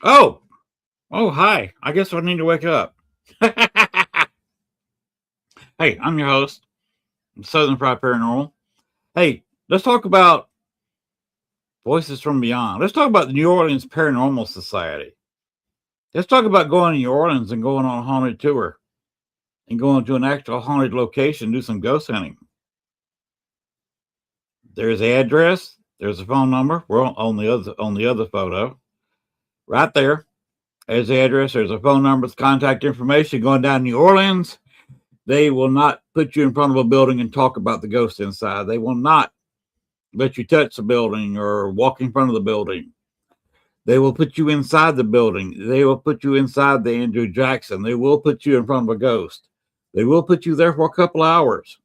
Oh, oh, hi. I guess I need to wake up. Hey, I'm your host, Southern Fried Paranormal. Hey, let's talk about Voices from Beyond. Let's talk about the New Orleans Paranormal Society. Let's talk about going to New Orleans and going on a haunted tour and going to an actual haunted location, do some ghost hunting. There's the address, there's a phone number. We're on the other photo. Right there. There's the address, there's a phone number, contact information. Going down to New Orleans. They will not put you in front of a building and talk about the ghost inside. They will not let you touch the building or walk in front of the building. They will put you inside the building. They will put you inside the Andrew Jackson. They will put you in front of a ghost. They will put you there for a couple of hours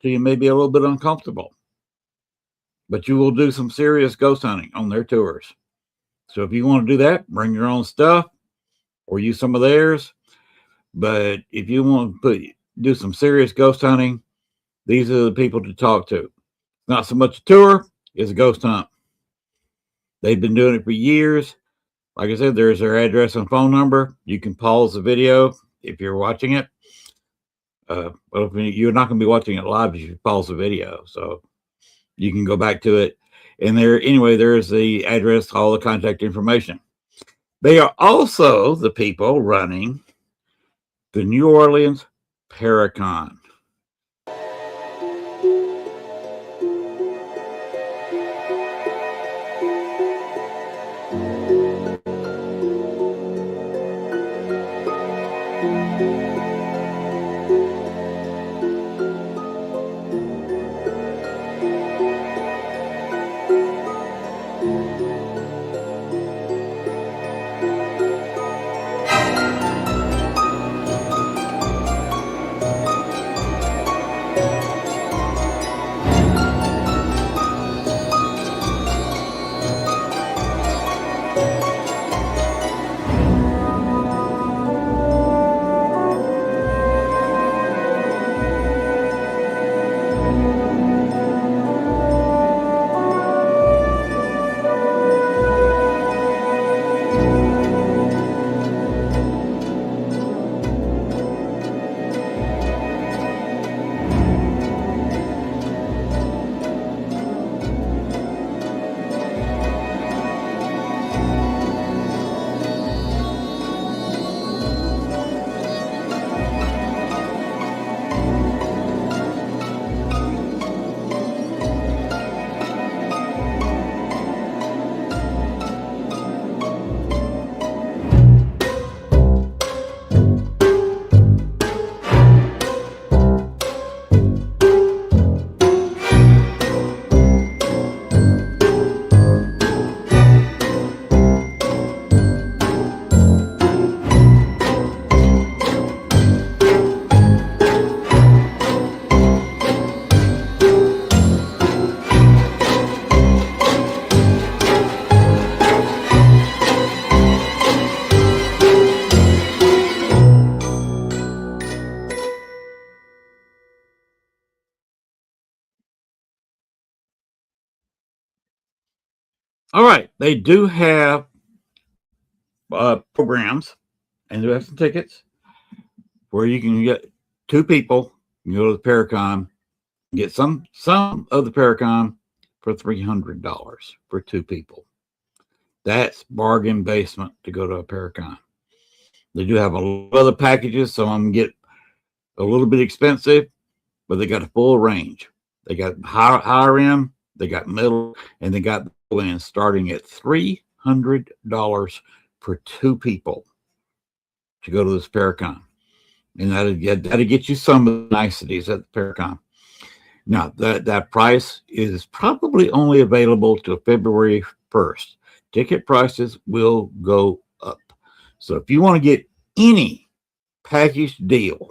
so you may be a little bit uncomfortable. But you will do some serious ghost hunting on their tours. So if you want to do that, bring your own stuff or use some of theirs. But if you want to do some serious ghost hunting, these are the people to talk to. Not so much a tour, it's a ghost hunt. They've been doing it for years. Like I said, there's their address and phone number. You can pause the video if you're watching it. Well, you're not going to be watching it live if you pause the video. So you can go back to it. And there's the address, all the contact information. They are also the people running the New Orleans Paracon. All right. They do have programs and they have some tickets where you can get two people. You go to the Paracon, get some of the Paracon for $300 for two people. That's bargain basement to go to a Paracon. They do have a lot of other packages. Some of them get a little bit expensive, but they got a full range. They got higher end, they got middle, and they got low end starting at $300 for two people to go to this Paracon. And that'll get you some of the niceties at the Paracon. Now, that price is probably only available till February 1st. Ticket prices will go up. So if you want to get any package deal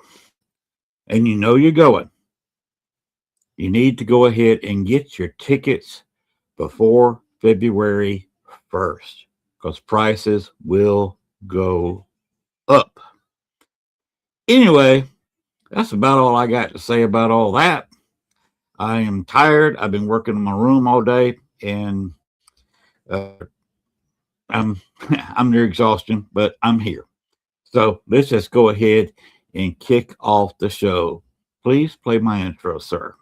and you know you're going, you need to go ahead and get your tickets before February 1st because prices will go up. Anyway, that's about all I got to say about all that. I am tired. I've been working in my room all day and I'm I'm near exhaustion, but I'm here. So let's just go ahead and kick off the show. Please play my intro, sir.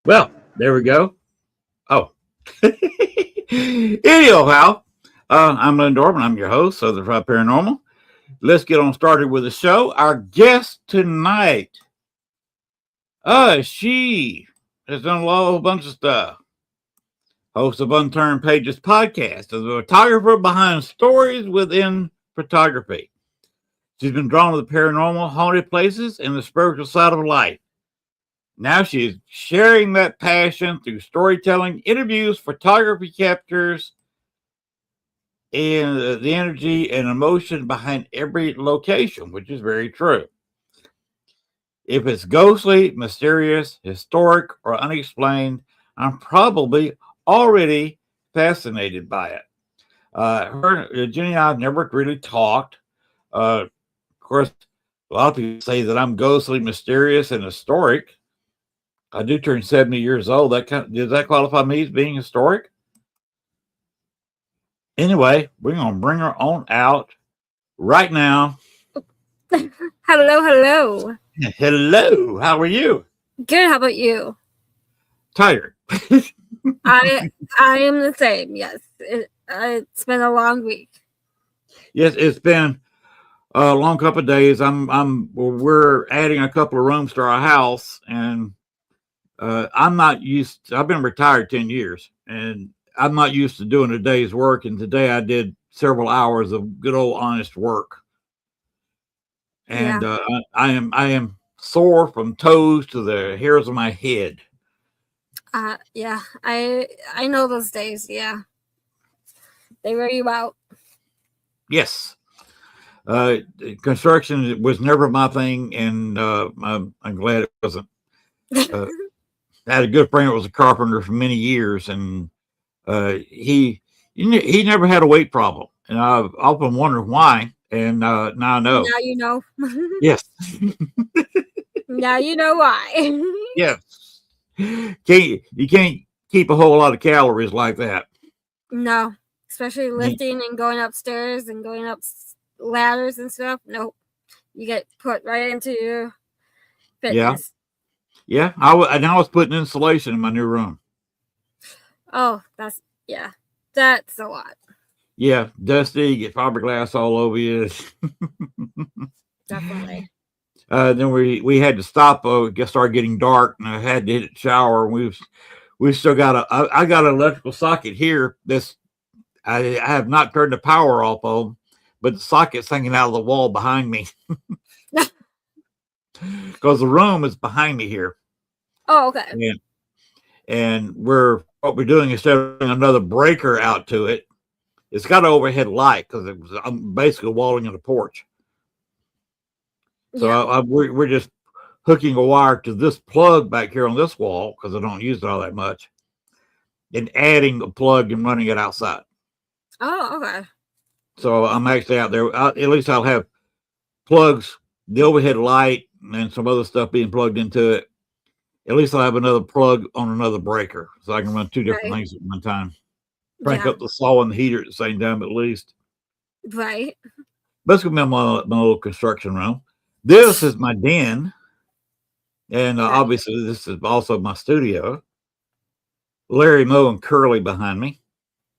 Well, there we go. Oh. Anyhow, I'm Len Dorman. I'm your host of the 30PM Paranormal. Let's get on started with the show. Our guest tonight, she has done a whole bunch of stuff. Host of Unturned Pages podcast, is a photographer behind stories within photography. She's been drawn to the paranormal, haunted places, and the spiritual side of life. Now she is sharing that passion through storytelling, interviews, photography captures, and the energy and emotion behind every location, which is very true. If it's ghostly, mysterious, historic, or unexplained, I'm probably already fascinated by it. Jenny and I have never really talked. Of course, a lot of people say that I'm ghostly, mysterious, and historic. I do turn 70 years old. Does that qualify me as being historic? Anyway, we're going to bring her on out right now. Hello. Hello. How are you? Good. How about you? Tired. I am the same. Yes, it's been a long week. Yes, it's been a long couple of days. We're adding a couple of rooms to our house, and I'm not used. I've been retired 10 years, and I'm not used to doing a day's work. And today I did several hours of good old honest work. And I am sore from toes to the hairs of my head. Yeah, I know those days. Yeah, they wear you out. Yes. Construction was never my thing, and I'm glad it wasn't. I had a good friend that was a carpenter for many years, and he never had a weight problem, and I've often wondered why. And now I know. Now you know. Yes. Now you know why. Yes. You can't keep a whole lot of calories like that. No, especially lifting and going upstairs and going up ladders and stuff. Nope, you get put right into your fitness. Yeah. I was putting insulation in my new room. Oh, that's a lot. Yeah, dusty, you get fiberglass all over you. Definitely. Then we had to stop. It started getting dark, and I had to hit the shower. And we still got I got an electrical socket here. I have not turned the power off of, but the socket's hanging out of the wall behind me because the room is behind me here. Oh, okay. And we're what we're doing, instead of putting another breaker out to it, it's got an overhead light because it was basically walling in the porch. So Yeah. we're just hooking a wire to this plug back here on this wall because I don't use it all that much, and adding a plug and running it outside. Oh, okay. So I'm actually out there. At least I'll have plugs, the overhead light, and some other stuff being plugged into it. At least I'll have another plug on another breaker, so I can run two different Right. things at one time. Crank Yeah. up the saw and the heater at the same time, at least. Right. But it's gonna be my little construction room. This is my den, and Nice. obviously this is also my studio. Larry, Moe, and Curly behind me.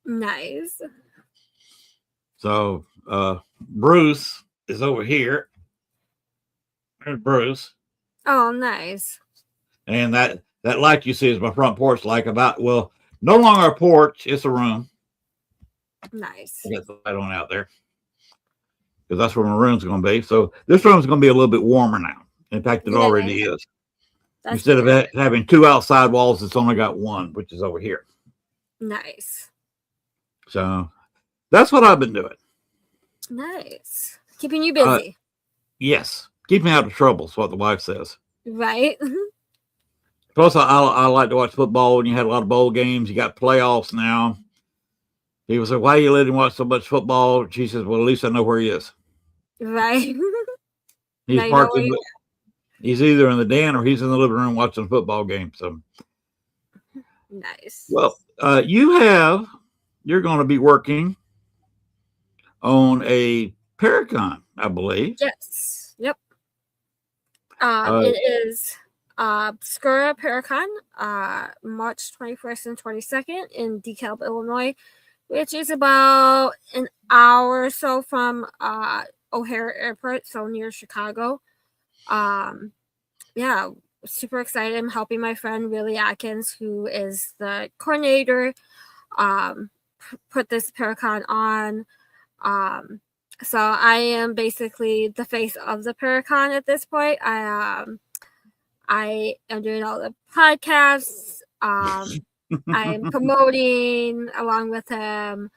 Nice. So Bruce is over here. There's Bruce. Oh, nice. And that light you see is my front porch, no longer a porch, it's a room. Nice. I got the light on out there because that's where my room's going to be. So this room's going to be a little bit warmer now. In fact, it already is. That's Instead good. of having two outside walls, it's only got one, which is over here. Nice. So that's what I've been doing. Nice. Keeping you busy. Yes. Keep me out of trouble is what the wife says. Right. Plus, I like to watch football when you had a lot of bowl games. You got playoffs now. People say, why are you letting him watch so much football? She says, well, at least I know where he is. Right. He's Now you know parked where in he's either in the den or he's in the living room watching a football game. So Nice. well, you're going to be working on a Paracon, I believe. Yes. Yep. It is Skura Paracon, March 21st and 22nd in DeKalb, Illinois, which is about an hour or so from O'Hare Airport, so near Chicago. Yeah, super excited. I'm helping my friend Willie Atkins, who is the coordinator, put this Paracon on. So I am basically the face of the Paracon at this point. I am doing all the podcasts. I'm promoting along with him.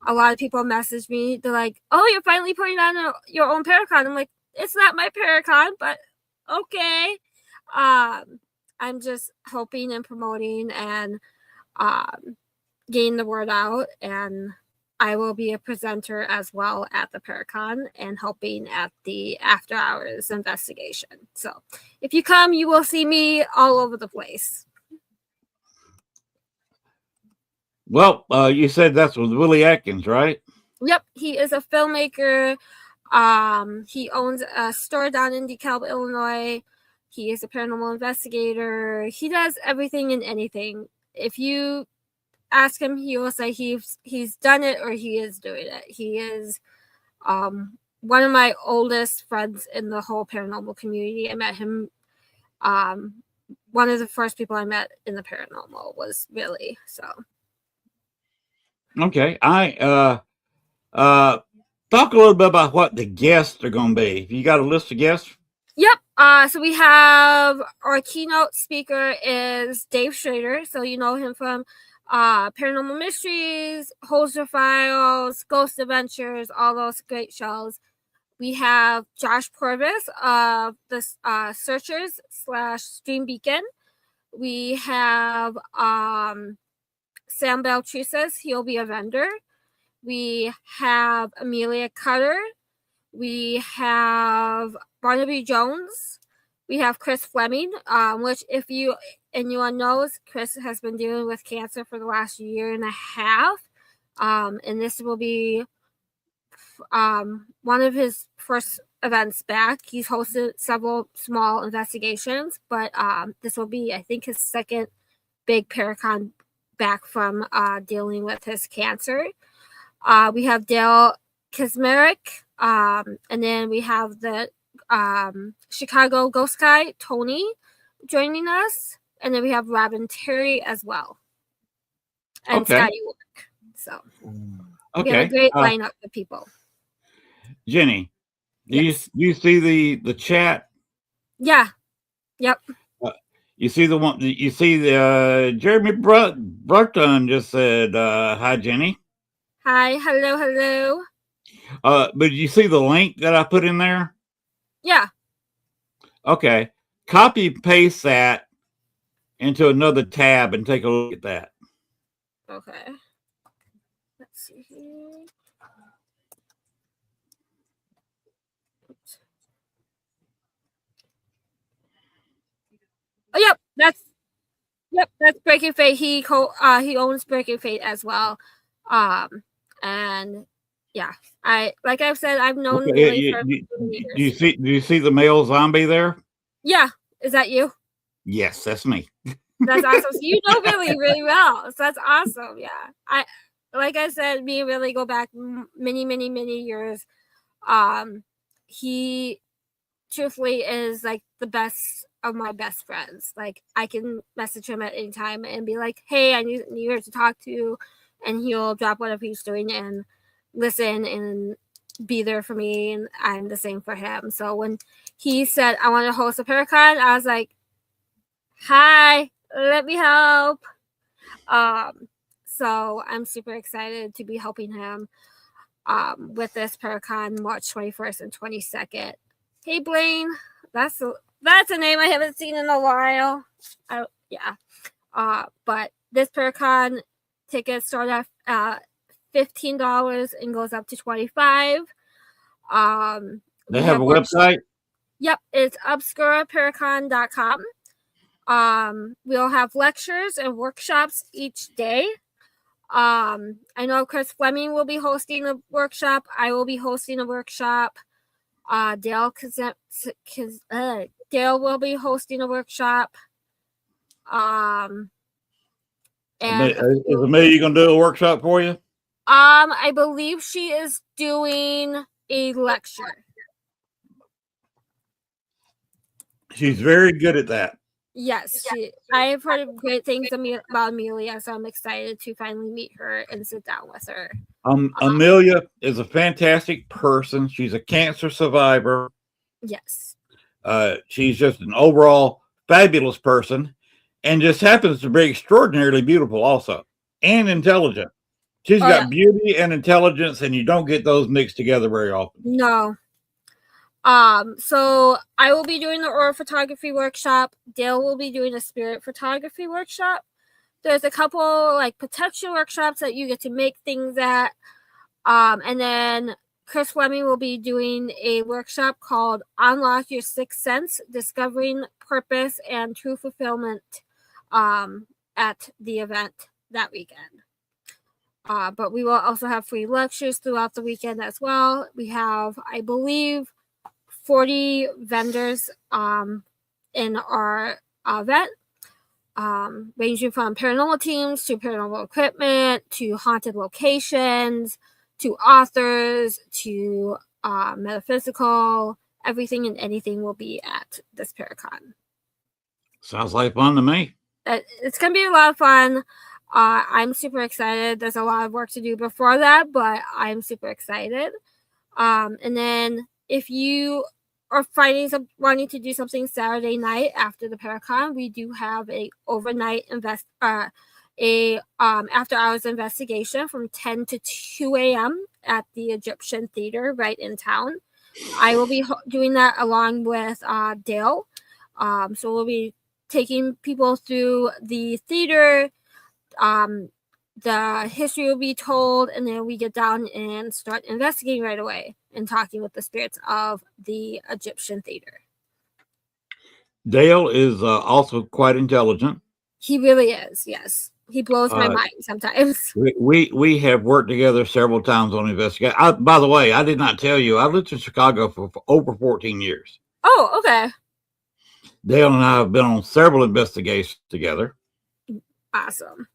A lot of people message me. They're like, "Oh, you're finally putting on your own Paracon." I'm like, "It's not my Paracon, but okay." I'm just hoping and promoting and getting the word out, and I will be a presenter as well at the Paracon and helping at the after hours investigation. So if you come, you will see me all over the place. Well, you said that's with Willie Atkins, right? Yep, he is a filmmaker. He owns a store down in DeKalb, Illinois. He is a paranormal investigator. He does everything and anything. If you ask him, he will say he's done it or he is doing it. He is one of my oldest friends in the whole paranormal community. I met him. One of the first people I met in the paranormal was Willie. So okay, talk a little bit about what the guests are going to be. You got a list of guests? Yep. So we have our keynote speaker is Dave Schrader. So you know him from Paranormal Mysteries, Holzer Files, Ghost Adventures, all those great shows. We have Josh Purvis of the Searchers / Stream Beacon. We have Sam Beltrisas. He'll be a vendor. We have Amelia Cutter. We have Barnaby Jones. We have Chris Fleming, which if anyone knows, Chris has been dealing with cancer for the last year and a half. And this will be one of his first events back. He's hosted several small investigations, but this will be, I think, his second big Paracon back from dealing with his cancer. We have Dale Kismerick, and then we have the Chicago ghost guy, Tony, joining us. And then we have Robin Terry as well. And Scotty Work. So we have a great lineup of people. Jenny, do you see the chat? Yeah. Yep. You see the one. You see the Jeremy Bruckton just said, "Hi, Jenny." Hi, hello. But you see the link that I put in there? Yeah. Okay. Copy paste that into another tab and take a look at that. Okay. Let's see here. Oh, yep, that's Breaking Fate. He owns Breaking Fate as well. And yeah, I've said, I've known Okay, Lily for years. do you see the male zombie there? Yeah, is that you? Yes, that's me. That's awesome. So you know Billy really well. So that's awesome. Yeah, like I said, me and Billy go back many years. He truthfully is like the best of my best friends. Like I can message him at any time and be like, "Hey, I need you to talk to," and he'll drop whatever he's doing and listen and be there for me. And I'm the same for him. So when he said I want to host a Paracon, I was like, "Hi, let me help." So I'm super excited to be helping him with this Paracon March 21st and 22nd. Hey Blaine, that's a name I haven't seen in a while. Yeah. But this Paracon tickets start at $15 and goes up to $25. They have a website? Yep, it's obscuraparacon.com. We'll have lectures and workshops each day. I know Chris Fleming will be hosting a workshop. I will be hosting a workshop. Dale will be hosting a workshop. And is Amelia gonna do a workshop for you? I believe she is doing a lecture. She's very good at that. Yes, I have heard great things about Amelia, so I'm excited to finally meet her and sit down with her. Amelia is a fantastic person. She's a cancer survivor. Yes. She's just an overall fabulous person and just happens to be extraordinarily beautiful also and intelligent. She's got beauty and intelligence, and you don't get those mixed together very often. No. So I will be doing the aura photography workshop. Dale will be doing a spirit photography workshop. There's a couple like protection workshops that you get to make things at. And then Chris Fleming will be doing a workshop called Unlock Your Sixth Sense, Discovering Purpose and True Fulfillment at the event that weekend. But we will also have free lectures throughout the weekend as well. We have, I believe, 40 vendors in our event, ranging from paranormal teams to paranormal equipment to haunted locations to authors to metaphysical. Everything and anything will be at this Paracon. Sounds like fun to me. It's going to be a lot of fun. I'm super excited. There's a lot of work to do before that, but I'm super excited. And then if you are wanting to do something Saturday night after the Paracon, we do have a overnight after hours investigation from 10 to 2 a.m. at the Egyptian Theater right in town. I will be doing that along with Dale. So we'll be taking people through the theater. The history will be told, and then we get down and start investigating right away and talking with the spirits of the Egyptian theater. Dale is also quite intelligent. He really is, yes. He blows my mind sometimes. We have worked together several times on investigation. By the way, I did not tell you, I lived in Chicago for over 14 years. Oh, okay. Dale and I have been on several investigations together. Awesome.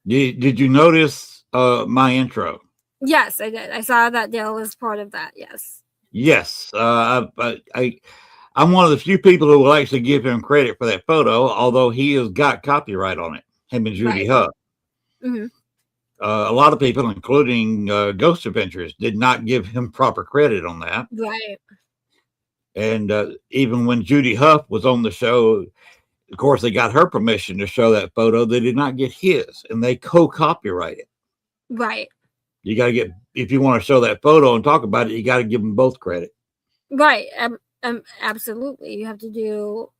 Did you notice my intro? Yes, I did. I saw that Dale was part of that. Yes. Yes. I'm one of the few people who will actually give him credit for that photo, although he has got copyright on it. Him and Judy Huff. Mm-hmm. A lot of people, including Ghost Adventures, did not give him proper credit on that. Right. And even when Judy Huff was on the show, of course, they got her permission to show that photo. They did not get his, and they co-copyright it. Right. You got to get, if you want to show that photo and talk about it, you got to give them both credit. Right. Absolutely. You have to do,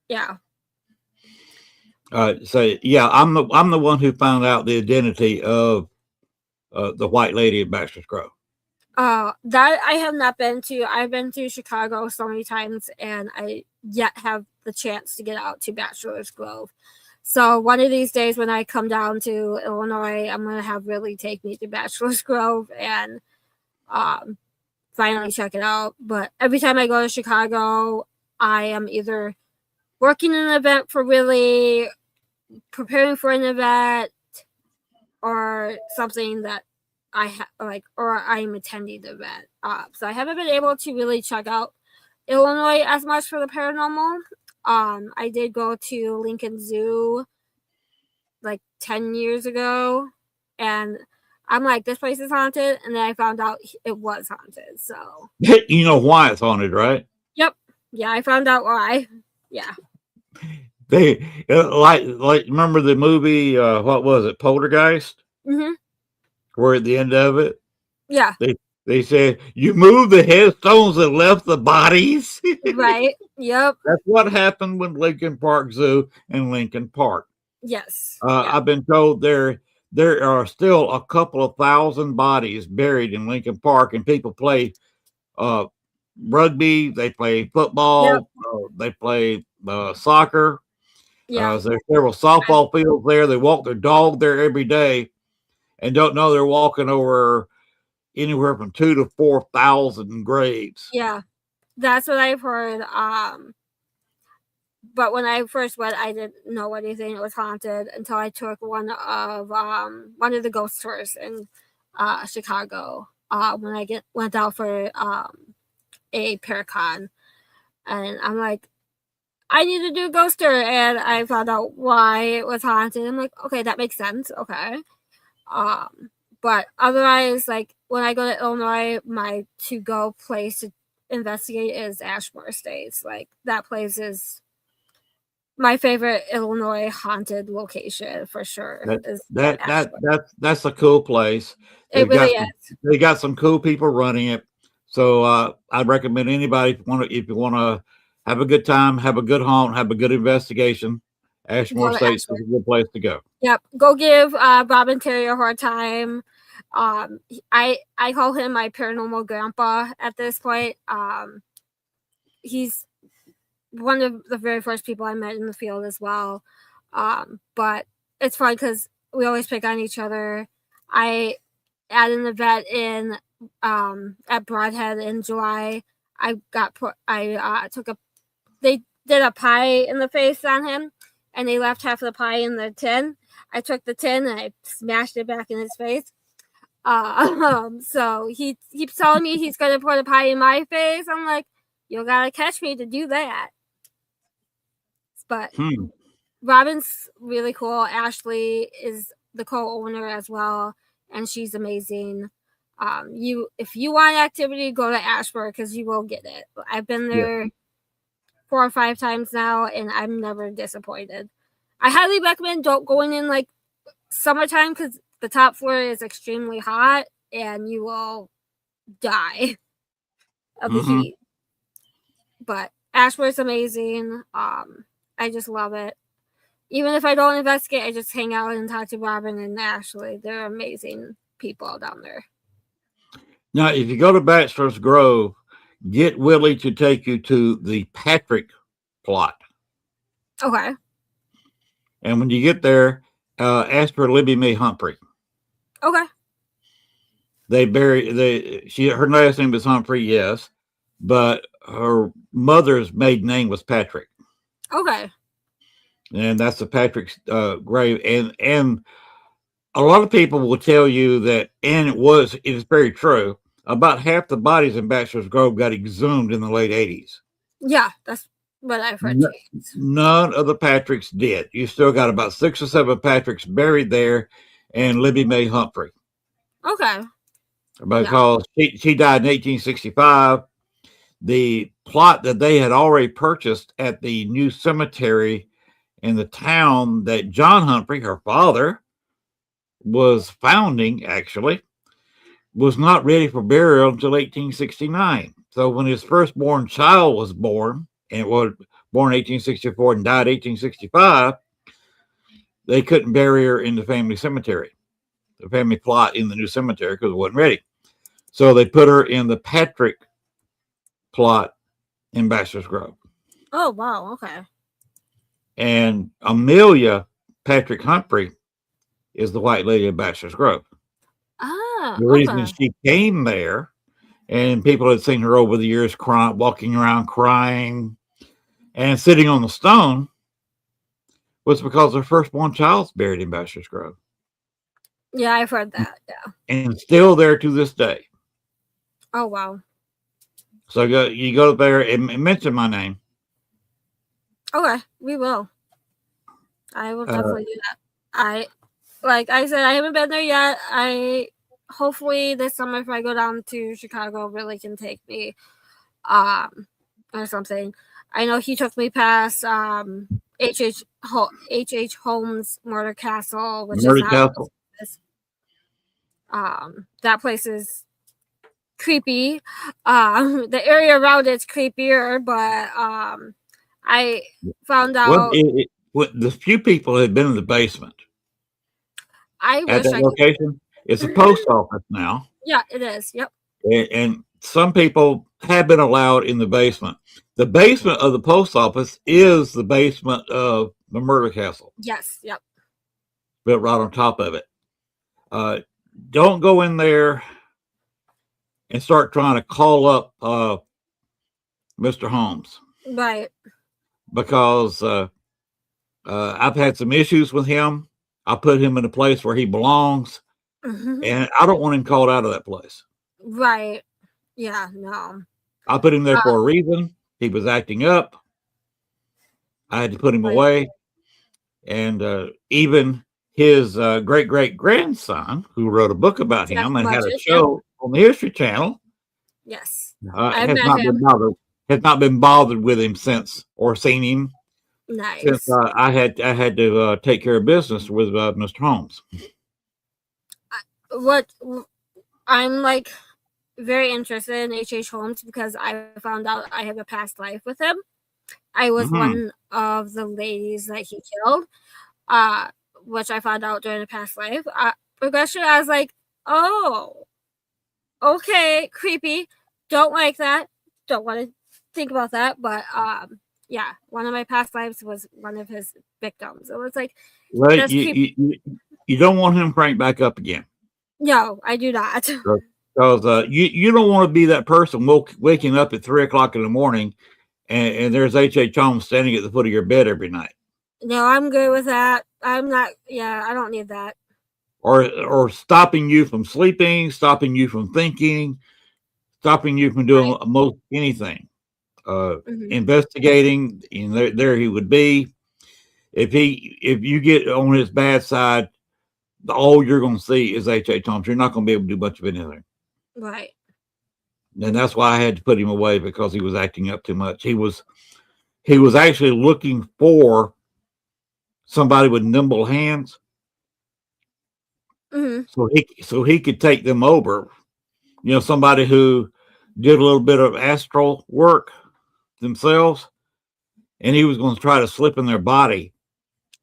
yeah. So yeah, I'm the one who found out the identity of the white lady at Baxter's Grove. That I have not been to. I've been to Chicago so many times, and I yet have the chance to get out to Bachelor's Grove. So one of these days when I come down to Illinois, I'm going to have Willie take me to Bachelor's Grove and finally check it out. But every time I go to Chicago, I am either working an event for Willie, preparing for an event, or something that I or I'm attending the event. So I haven't been able to really check out Illinois as much for the paranormal. I did go to Lincoln Zoo like 10 years ago, and I'm like, this place is haunted, and then I found out it was haunted. So you know why it's haunted, right? Yep. Yeah, I found out why. Yeah. They like remember the movie? What was it? Poltergeist. Mm-hmm. Where at the end of it, yeah, they said you moved the headstones and left the bodies. Right. Yep. That's what happened with Lincoln Park Zoo and Lincoln Park. Yes. I've been told there are still a couple of thousand bodies buried in Lincoln Park, and people play rugby, they play football, they play soccer. Yeah. There's several softball fields there. They walk their dog there every day, and don't know they're walking over anywhere from 2,000 to 4,000 graves. Yeah, that's what I've heard. But when I first went, I didn't know anything. It was haunted until I took one of the ghost tours in Chicago when I went out for a Paracon, and I'm like, I need to do a ghost tour, and I found out why it was haunted. I'm like, okay, that makes sense. Okay. But otherwise, like when I go to Illinois, my to-go place to investigate is Ashmore Estates. Like that place is my favorite Illinois haunted location for sure. That's a cool place. It really is. They got some cool people running it. So I'd recommend anybody if you want to have a good time, have a good haunt, have a good investigation, Ashmore Estates is a good place to go. Yep. Go give Robin Terry a hard time. I call him my paranormal grandpa at this point. He's one of the very first people I met in the field as well. But it's fun because we always pick on each other. I at an event in at Broadhead in July. They did a pie in the face on him, and they left half of the pie in the tin. I took the tin and I smashed it back in his face. So he keeps telling me he's gonna put a pie in my face. I'm like, you gotta catch me to do that. But Robin's really cool. Ashley is the co-owner as well, and she's amazing. If you want activity, go to Ashburn because you will get it. I've been there 4 or 5 times now, and I'm never disappointed. I highly recommend don't going in like summertime because the top floor is extremely hot and you will die of the heat. But Ashburn is amazing. I just love it. Even if I don't investigate, I just hang out and talk to Robin and Ashley. They're amazing people down there. Now, if you go to Bachelor's Grove, get Willie to take you to the Patrick plot. Okay. And when you get there, ask for Libby Mae Humphrey. Okay. Her last name is Humphrey, yes, but her mother's maiden name was Patrick. Okay. And that's the Patrick's grave. And a lot of people will tell you that, and it is very true, about half the bodies in Bachelor's Grove got exhumed in the late 80s. Yeah, that's what I've heard. None of the Patricks did. You still got about 6 or 7 Patricks buried there, and Libby Mae Humphrey. Okay. Because she died in 1865. the plot that they had already purchased at the new cemetery in the town that John Humphrey, her father, was founding, actually, was not ready for burial until 1869. So when his firstborn child was born, and was born 1864 and died 1865, they couldn't bury her in the family cemetery, the family plot in the new cemetery, because it wasn't ready. So they put her in the Patrick plot in Bachelor's Grove. Oh, wow. Okay. And Amelia Patrick Humphrey is the White Lady of Bachelor's Grove. Ah, The reason okay. she came there, and people had seen her over the years crying, walking around crying and sitting on the stone, was because her firstborn child's buried in Bachelor's Grove. Yeah, I've heard that. Yeah. And still there to this day. Oh, wow. So you go there and mention my name. Okay, we will. I will definitely do that. Like I said, I haven't been there yet. Hopefully this summer, if I go down to Chicago, really can take me, or something. I know he took me past H.H. Holmes Murder Castle, which Murray is Castle. that place is creepy. The area around it's creepier, but I found out. The few people had been in the basement I at wish that I location. It's a post office now. Yeah, it is. Yep. And some people have been allowed in the basement. The basement of the post office is the basement of the murder castle. Yes. Yep. Built right on top of it. Don't go in there and start trying to call up Mr. Holmes. Right. Because I've had some issues with him. I put him in a place where he belongs. Mm-hmm. And I don't want him called out of that place. Right. Yeah, no. I put him there for a reason. He was acting up. I had to put him away. And even his great-great-grandson, who wrote a book about him and had a show on the History Channel, yes, has not been bothered with him since, or seen him. Nice. Since I had to take care of business with Mr. Holmes. What I'm like very interested in H.H. Holmes because I found out I have a past life with him. I was one of the ladies that he killed, which I found out during the past life. Progression, I was like, oh, okay, creepy. Don't like that. Don't want to think about that. But yeah, one of my past lives was one of his victims. It was like, well, you don't want him cranked back up again. No, I do not. Because you don't want to be that person waking up at 3 o'clock in the morning and there's H.H. Holmes standing at the foot of your bed every night. No, I'm good with that. I'm not. Yeah, I don't need that. Or stopping you from sleeping, stopping you from thinking, stopping you from doing most anything. Investigating, and there he would be. If you get on his bad side, all you're going to see is H.H. Holmes. You're not going to be able to do much of anything. Right. And that's why I had to put him away, because he was acting up too much. He was actually looking for somebody with nimble hands, so he could take them over. You know, somebody who did a little bit of astral work themselves, and he was going to try to slip in their body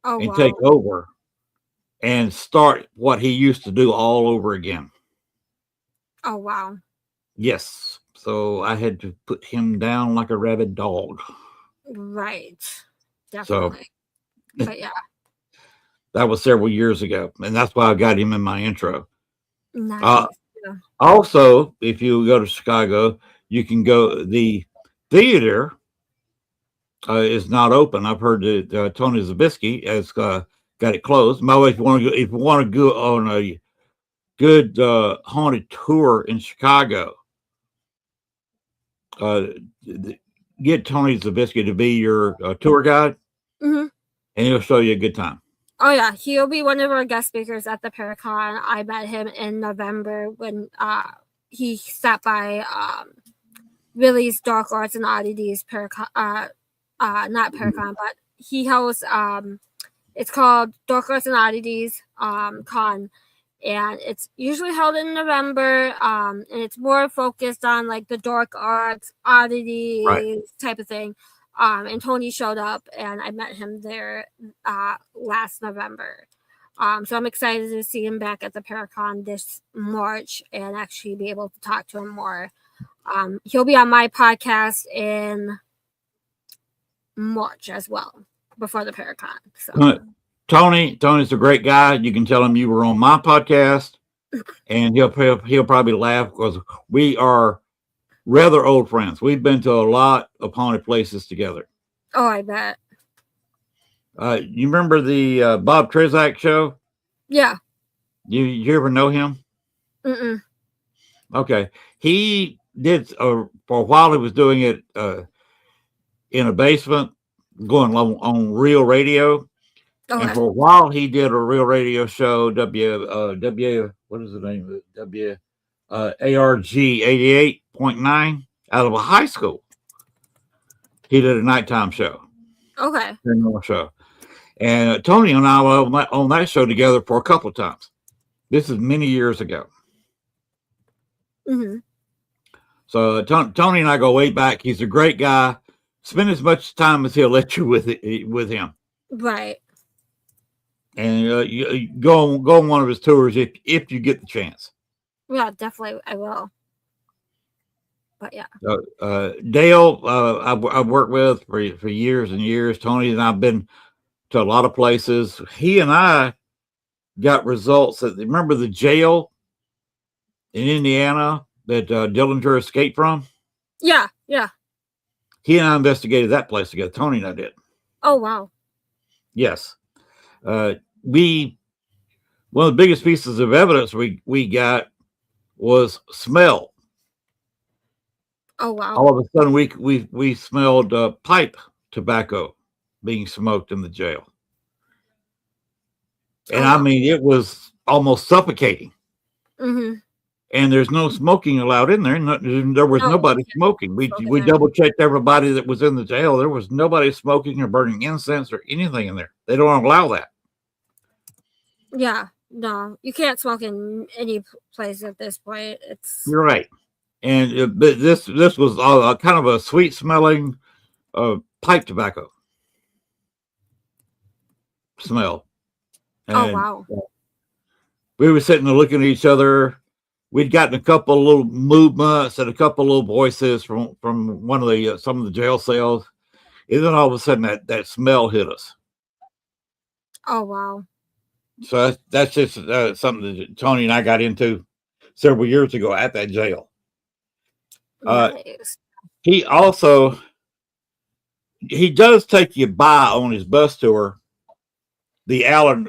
and take over and start what he used to do all over again. Oh, wow. Yes. So I had to put him down like a rabid dog. Right. Definitely. So, but yeah. That was several years ago. And that's why I got him in my intro. Nice. Also, if you go to Chicago, you can go. The theater is not open. I've heard that Tony Zabisky has got it closed. By the way, if you want to go on a good haunted tour in Chicago, get Tony Zabisky to be your tour guide, and he'll show you a good time. Oh yeah, he'll be one of our guest speakers at the Paracon. I met him in November when he stopped by released Dark Arts and Oddities not Paracon, but he hosts it's called Dark Arts and Oddities Con, and it's usually held in November, and it's more focused on like the dark arts, oddities type of thing. And Tony showed up, and I met him there last November. So I'm excited to see him back at the Paracon this March and actually be able to talk to him more. He'll be on my podcast in March as well, before the Paracon. So. Tony's a great guy. You can tell him you were on my podcast, and he'll probably laugh because we are rather old friends. We've been to a lot of haunted places together. Oh, I bet. You remember the Bob Trizak show? Yeah. You ever know him? Mm-mm. Okay. He did for a while. He was doing it in a basement, going on real radio. Okay. And for a while, he did a real radio show, what is the name of it? ARG 88.9 out of a high school. He did a nighttime show. Okay. Paranormal show. And Tony and I were on that show together for a couple of times. This is many years ago. Mm-hmm. So Tony and I go way back. He's a great guy. Spend as much time as he'll let you with him. Right. And you go on one of his tours if you get the chance. Yeah, definitely I will. But yeah. Dale, I've worked with for years and years. Tony and I've been to a lot of places. He and I got results. Remember the jail in Indiana that Dillinger escaped from? Yeah. He and I investigated that place together. Tony and I did. Oh, wow. Yes. One of the biggest pieces of evidence we got was smell. Oh, wow. All of a sudden we smelled pipe tobacco being smoked in the jail. And I mean, it was almost suffocating. Mm-hmm. And there's no smoking allowed in there. There was nobody smoking. We double checked everybody that was in the jail. There was nobody smoking or burning incense or anything in there. They don't allow that. Yeah, no, you can't smoke in any place at this point. You're right. And but this was kind of a sweet smelling pipe tobacco smell. And wow. We were sitting there looking at each other. We'd gotten a couple of little movements and a couple of little voices from one of some of the jail cells. And then all of a sudden that smell hit us. Oh, wow. So that's just something that Tony and I got into several years ago at that jail. Nice. He does take you by on his bus tour the alleyway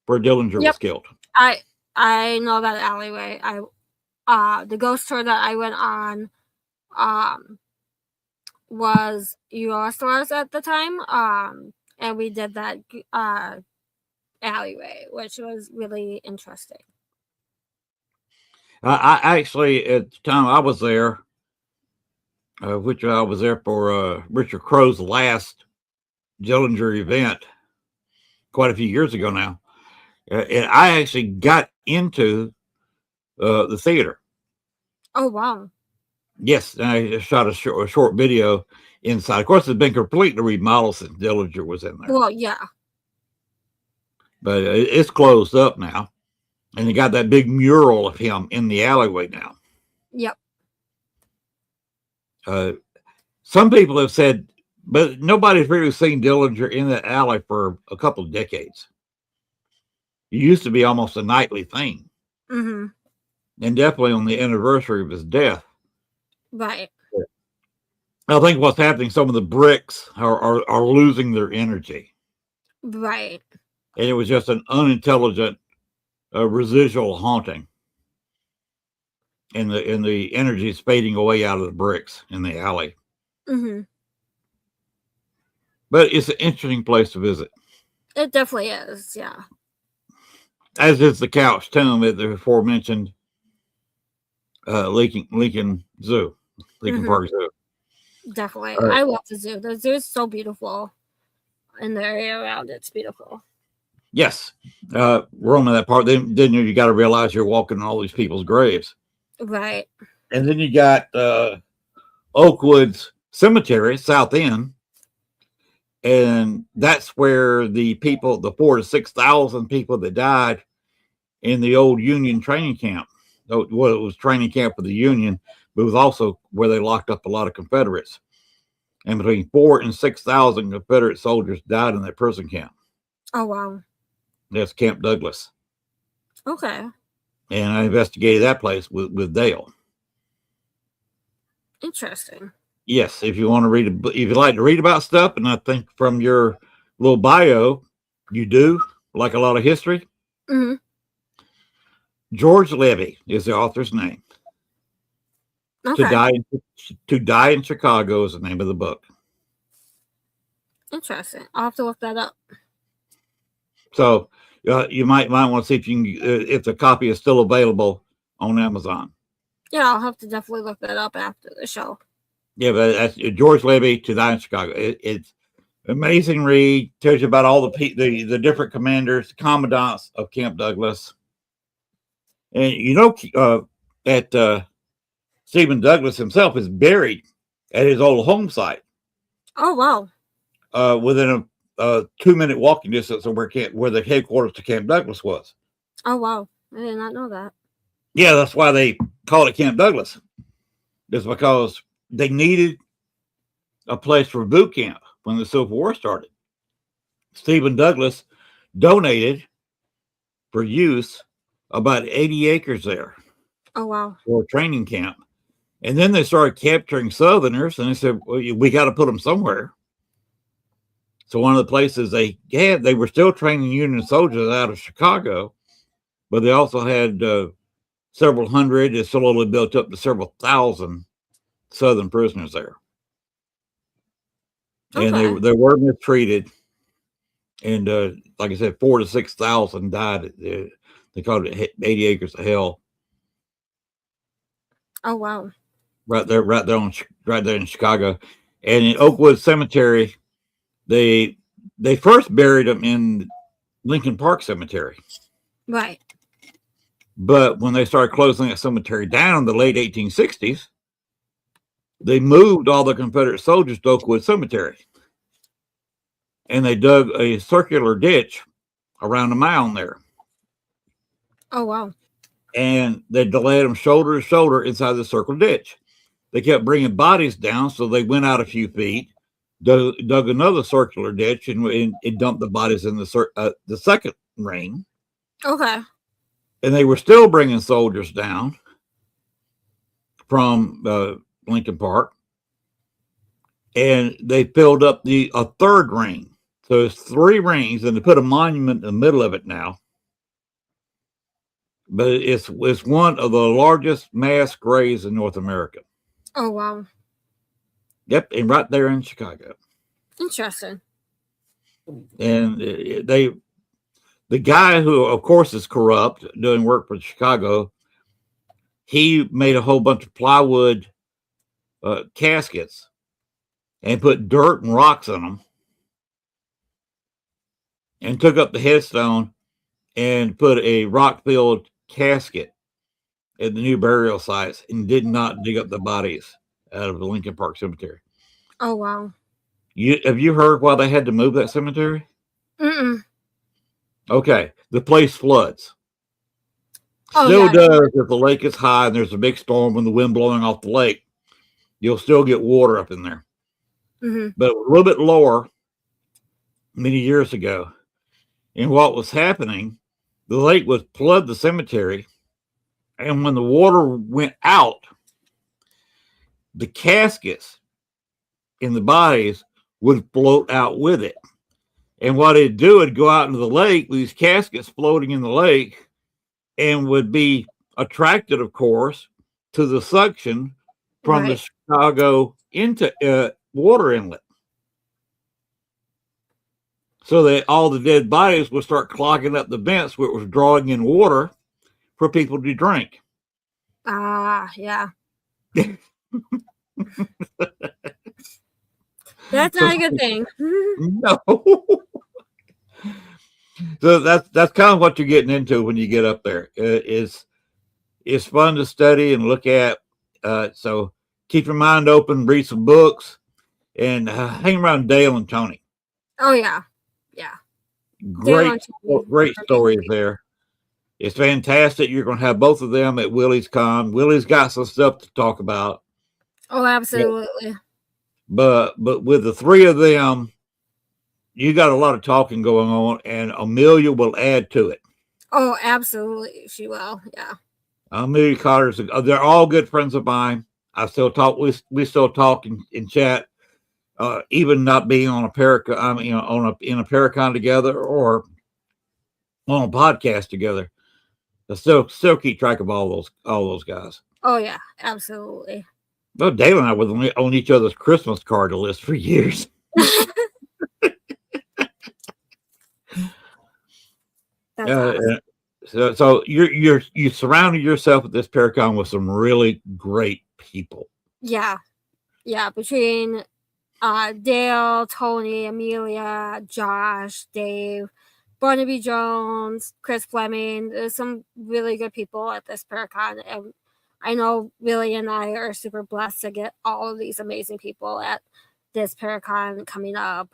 where Dillinger was killed. I know that alleyway. The ghost tour that I went on was USRS at the time. And we did that alleyway, which was really interesting. I actually, at the time I was there, which I was there for Richard Crowe's last Dillinger event quite a few years ago now. And I actually got into the theater. Oh, wow. Yes, and I shot a short video inside. Of course, it's been completely remodeled since Dillinger was in there. Well, yeah. But it's closed up now. And they got that big mural of him in the alleyway now. Yep. Some people have said, but nobody's really seen Dillinger in that alley for a couple of decades. It used to be almost a nightly thing. Mm-hmm. And definitely on the anniversary of his death. Right. I think what's happening, some of the bricks are losing their energy. Right. And it was just an unintelligent residual haunting. And the energy is fading away out of the bricks in the alley. Mm-hmm. But it's an interesting place to visit. It definitely is, yeah. As is the couch tomb, the aforementioned Lincoln Zoo, Lincoln Park Zoo. Definitely. I love the zoo. The zoo is so beautiful. And the area around it's beautiful. Yes. We're on that part. Then you got to realize you're walking on all these people's graves. Right. And then you got Oakwood's Cemetery, South End. And that's where the 4,000 to 6,000 people that died in the old Union training camp. Well, it was training camp for the Union, but it was also where they locked up a lot of Confederates. And between 4,000 and 6,000 Confederate soldiers died in that prison camp. Oh, wow. That's Camp Douglas. Okay. And I investigated that place with Dale. Interesting. Yes, if you want to read, if you like to read about stuff, and I think from your little bio, you do, like a lot of history. Mm-hmm. George Levy is the author's name. Okay. To Die in Chicago is the name of the book. Interesting. I'll have to look that up. So you might want to see if you can, if the copy is still available on Amazon. Yeah, I'll have to definitely look that up after the show. Yeah, but that's George Levy, To Die in Chicago. It's amazing read. Tells you about all the different commanders, commandants of Camp Douglas. And Stephen Douglas himself is buried at his old home site. Oh, wow. Within a 2-minute walking distance of where the headquarters to Camp Douglas was. Oh, wow. I did not know that. Yeah, that's why they call it Camp Douglas. It's because they needed a place for boot camp when the Civil War started. Stephen Douglas donated for use about 80 acres there. Oh, wow. For a training camp. And then they started capturing Southerners, and they said, well, we got to put them somewhere. So one of the places they were still training Union soldiers out of Chicago, but they also had several hundred, it slowly built up to several thousand Southern prisoners there. Okay. And they were mistreated. And like I said, 4,000 to 6,000 died. They called it 80 acres of hell. Oh, wow. Right there in Chicago. And in Oakwood Cemetery, they first buried them in Lincoln Park Cemetery. Right. But when they started closing that cemetery down in the late 1860s, they moved all the Confederate soldiers to Oakwood Cemetery. And they dug a circular ditch around the mound there. Oh, wow. And they laid them shoulder to shoulder inside the circle ditch. They kept bringing bodies down, so they went out a few feet, dug another circular ditch, and dumped the bodies in the second ring. Okay. And they were still bringing soldiers down from Lincoln Park, and they filled up a third ring. So it's 3 rings, and they put a monument in the middle of it now. But it's one of the largest mass graves in North America. Oh, wow. Yep, and right there in Chicago. Interesting. And the guy who, of course, is corrupt, doing work for Chicago, he made a whole bunch of plywood caskets and put dirt and rocks in them and took up the headstone and put a rock-filled casket at the new burial sites and did not dig up the bodies out of the Lincoln Park Cemetery. Oh, wow. Have you heard why they had to move that cemetery? Mm-mm. Okay, the place floods. Oh, Still yeah. does if the lake is high and there's a big storm and the wind blowing off the lake. You'll still get water up in there. Mm-hmm. But a little bit lower, many years ago, and what was happening, the lake would flood the cemetery, and when the water went out, the caskets in the bodies would float out with it. And what it'd do, it'd go out into the lake with these caskets floating in the lake and would be attracted, of course, to the suction from the Chicago into water inlet. So that all the dead bodies would start clogging up the vents where it was drawing in water for people to drink. Yeah. That's So not a good thing. no. So that's kind of what you're getting into when you get up there. It's fun to study and look at. So keep your mind open, read some books, and hang around Dale and Tony. Oh yeah. Yeah. Great, great stories Amazing. there. It's fantastic. You're going to have both of them at Willie's Con. Willie's got some stuff to talk about. Oh, absolutely. But with the three of them, you got a lot of talking going on, and Amelia will add to it. Oh, absolutely. She will. Yeah. Amelia Carter's, they're all good friends of mine. I still talk. We still talk in chat, even not being on a Paracon. I mean, in a Paracon together or on a podcast together. I still keep track of all those guys. Oh yeah, absolutely. Well, Dale and I were on each other's Christmas card list for years. That's awesome. So you surrounded yourself at this Paracon with some really great people. Yeah. Between Dale, Tony, Amelia, Josh, Dave, Barnaby Jones, Chris Fleming. There's some really good people at this Paracon, and I know Willie and I are super blessed to get all of these amazing people at this Paracon coming up.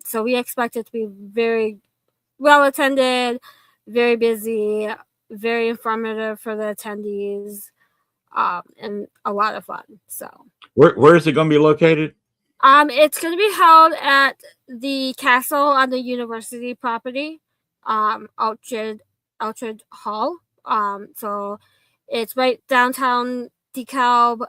So we expect it to be very well attended, very busy, very informative for the attendees, and a lot of fun. So where is it going to be located? It's going to be held at the castle on the university property, Unturned Hall. So it's right downtown DeKalb.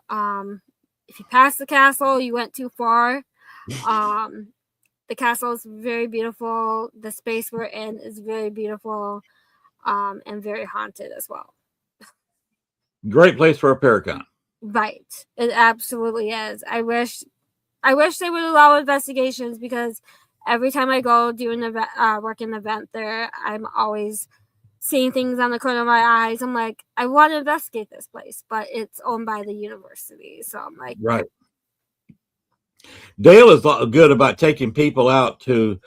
If you pass the castle, you went too far. The castle is very beautiful. The space we're in is very beautiful, and very haunted as well. Great place for a Paracon. Right, it absolutely is. I wish they would allow investigations, because every time I go do an event, work an event there, I'm always seeing things on the corner of my eyes. I'm like, I want to investigate this place, but it's owned by the university. So I'm like, right. Dale is good about taking people out to,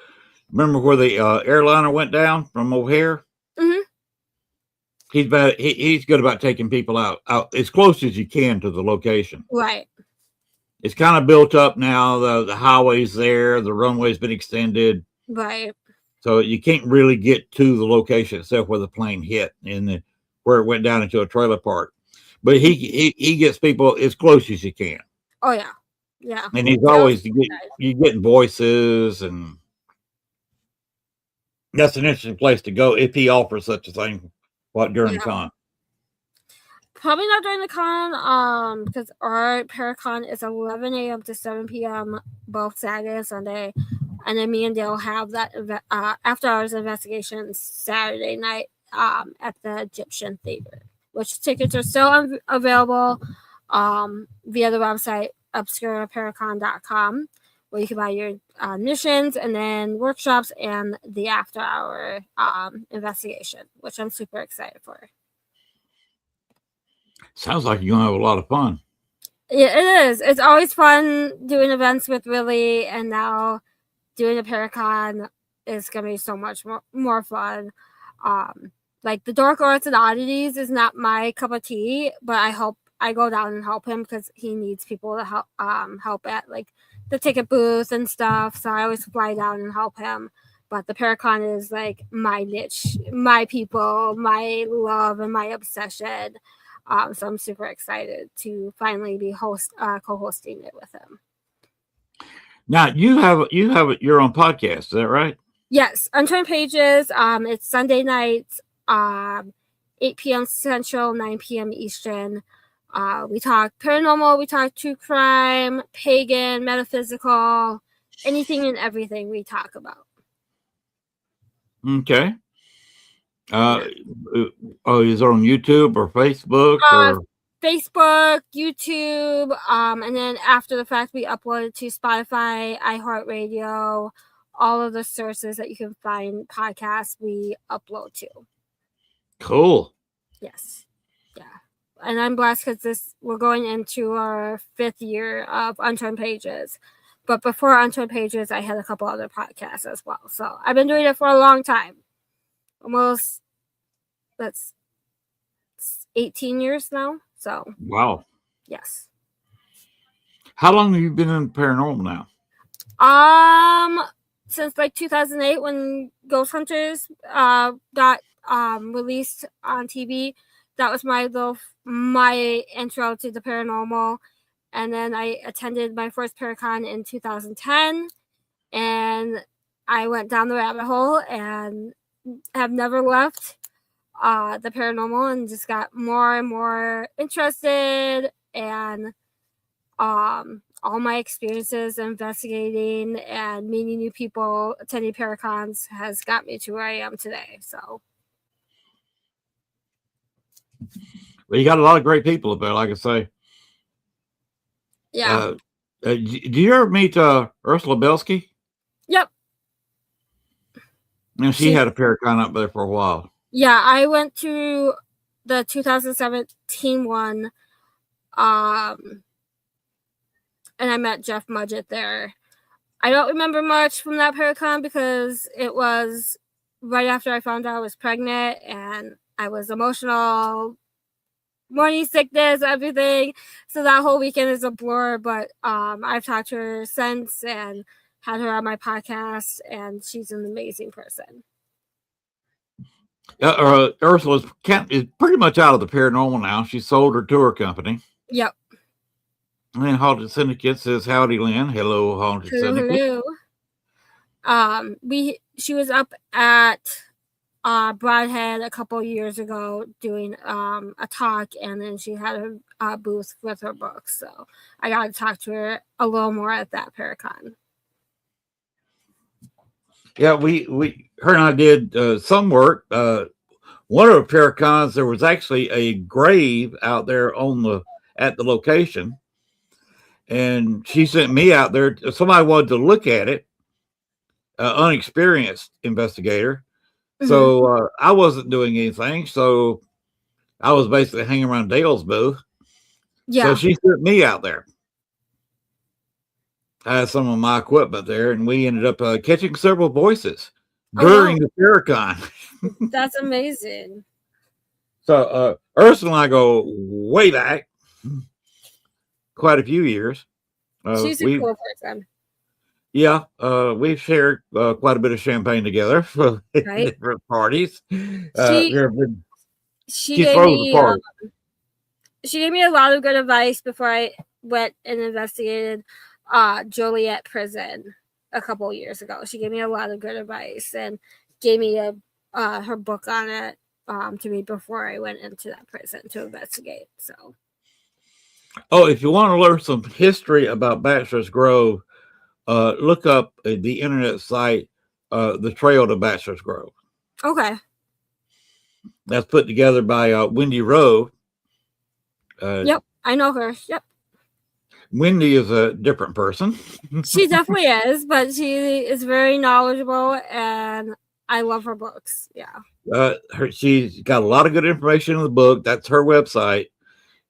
remember where the airliner went down from O'Hare? Mm-hmm. He's good about taking people out as close as you can to the location. Right. It's kind of built up now. The highway's there. The runway's been extended. Right. So you can't really get to the location itself where the plane hit and where it went down into a trailer park. But he gets people as close as you can. Oh yeah. Yeah. And he's always you getting voices, and that's an interesting place to go if he offers such a thing during the con. Probably not during the con, because our Paracon is 11 a.m. to 7 p.m. both Saturday and Sunday, and then me and Dale have that after hours investigation Saturday night at the Egyptian Theater, which tickets are still available via the website obscuraparacon.com, where you can buy your admissions and then workshops and the after hour investigation, which I'm super excited for. Sounds like you're gonna have a lot of fun. Yeah, it is. It's always fun doing events with Willie, and now doing a Paracon is gonna be so much more fun. Like the Dark Arts and Oddities is not my cup of tea, but I hope I go down and help him, because he needs people to help at like the ticket booth and stuff. So I always fly down and help him. But the Paracon is like my niche, my people, my love, and my obsession. So I'm super excited to finally be co-hosting it with him. Now you have your own podcast, is that right? Yes, Unturned Pages. It's Sunday nights, 8 p.m. Central, 9 p.m. Eastern. We talk paranormal, we talk true crime, pagan, metaphysical, anything and everything we talk about. Okay. Is it on YouTube or Facebook or Facebook, YouTube, and then after the fact, we upload it to Spotify, iHeartRadio, all of the sources that you can find podcasts we upload to. Cool. Yes. Yeah. and I'm blessed because we're going into our 5th year of Unturned Pages. But before Unturned Pages, I had a couple other podcasts as well. So I've been doing it for a long time. Almost, that's 18 years now. So, Wow. yes. How long have you been in paranormal now? Since like 2008 when Ghost Hunters got released on TV. That was my intro to the paranormal. And then I attended my first Paracon in 2010, and I went down the rabbit hole and have never left the paranormal, and just got more and more interested. And all my experiences investigating and meeting new people, attending Paracons, has got me to where I am today. So, Well, you got a lot of great people up there, like I say. yeah. Do you ever meet Ursula Belsky? Yep. And she had a Paracon up there for a while. Yeah, I went to the 2017 one, and I met Jeff Mudgett there. I don't remember much from that Paracon because it was right after I found out I was pregnant, and I was emotional, morning sickness, everything. So that whole weekend is a blur, but I've talked to her since and had her on my podcast, and she's an amazing person. Ursula is pretty much out of the paranormal now. She sold her tour company. Yep. And then Haunted Syndicate says, "Howdy, Lynn." Hello, Haunted Syndicate. Hello. She was up at Broadhead a couple years ago doing a talk, and then she had a booth with her books. So I got to talk to her a little more at that Paracon. Yeah, her and I did some work. One of the Paracons, there was actually a grave out there at the location, and she sent me out there. Somebody wanted to look at it, unexperienced investigator. Mm-hmm. So I wasn't doing anything. So I was basically hanging around Dale's booth. Yeah. So she sent me out there. I had some of my equipment there, and we ended up catching several voices during the Paracon. That's amazing. So Ursula and I go way back, quite a few years. She's a cool person. Yeah, we've shared quite a bit of champagne together for different parties. She gave me a lot of good advice before I went and investigated Joliet prison a couple years ago. She gave me a lot of good advice and gave me her book on it to read before I went into that prison to investigate. So, if you want to learn some history about Bachelor's Grove, look up the internet site, The Trail to Bachelor's Grove. Okay. That's put together by Wendy Rowe. Yep, I know her. Yep. Wendy is a different person. She definitely is, but she is very knowledgeable, and I love her books. Yeah. She's got a lot of good information in the book. That's her website.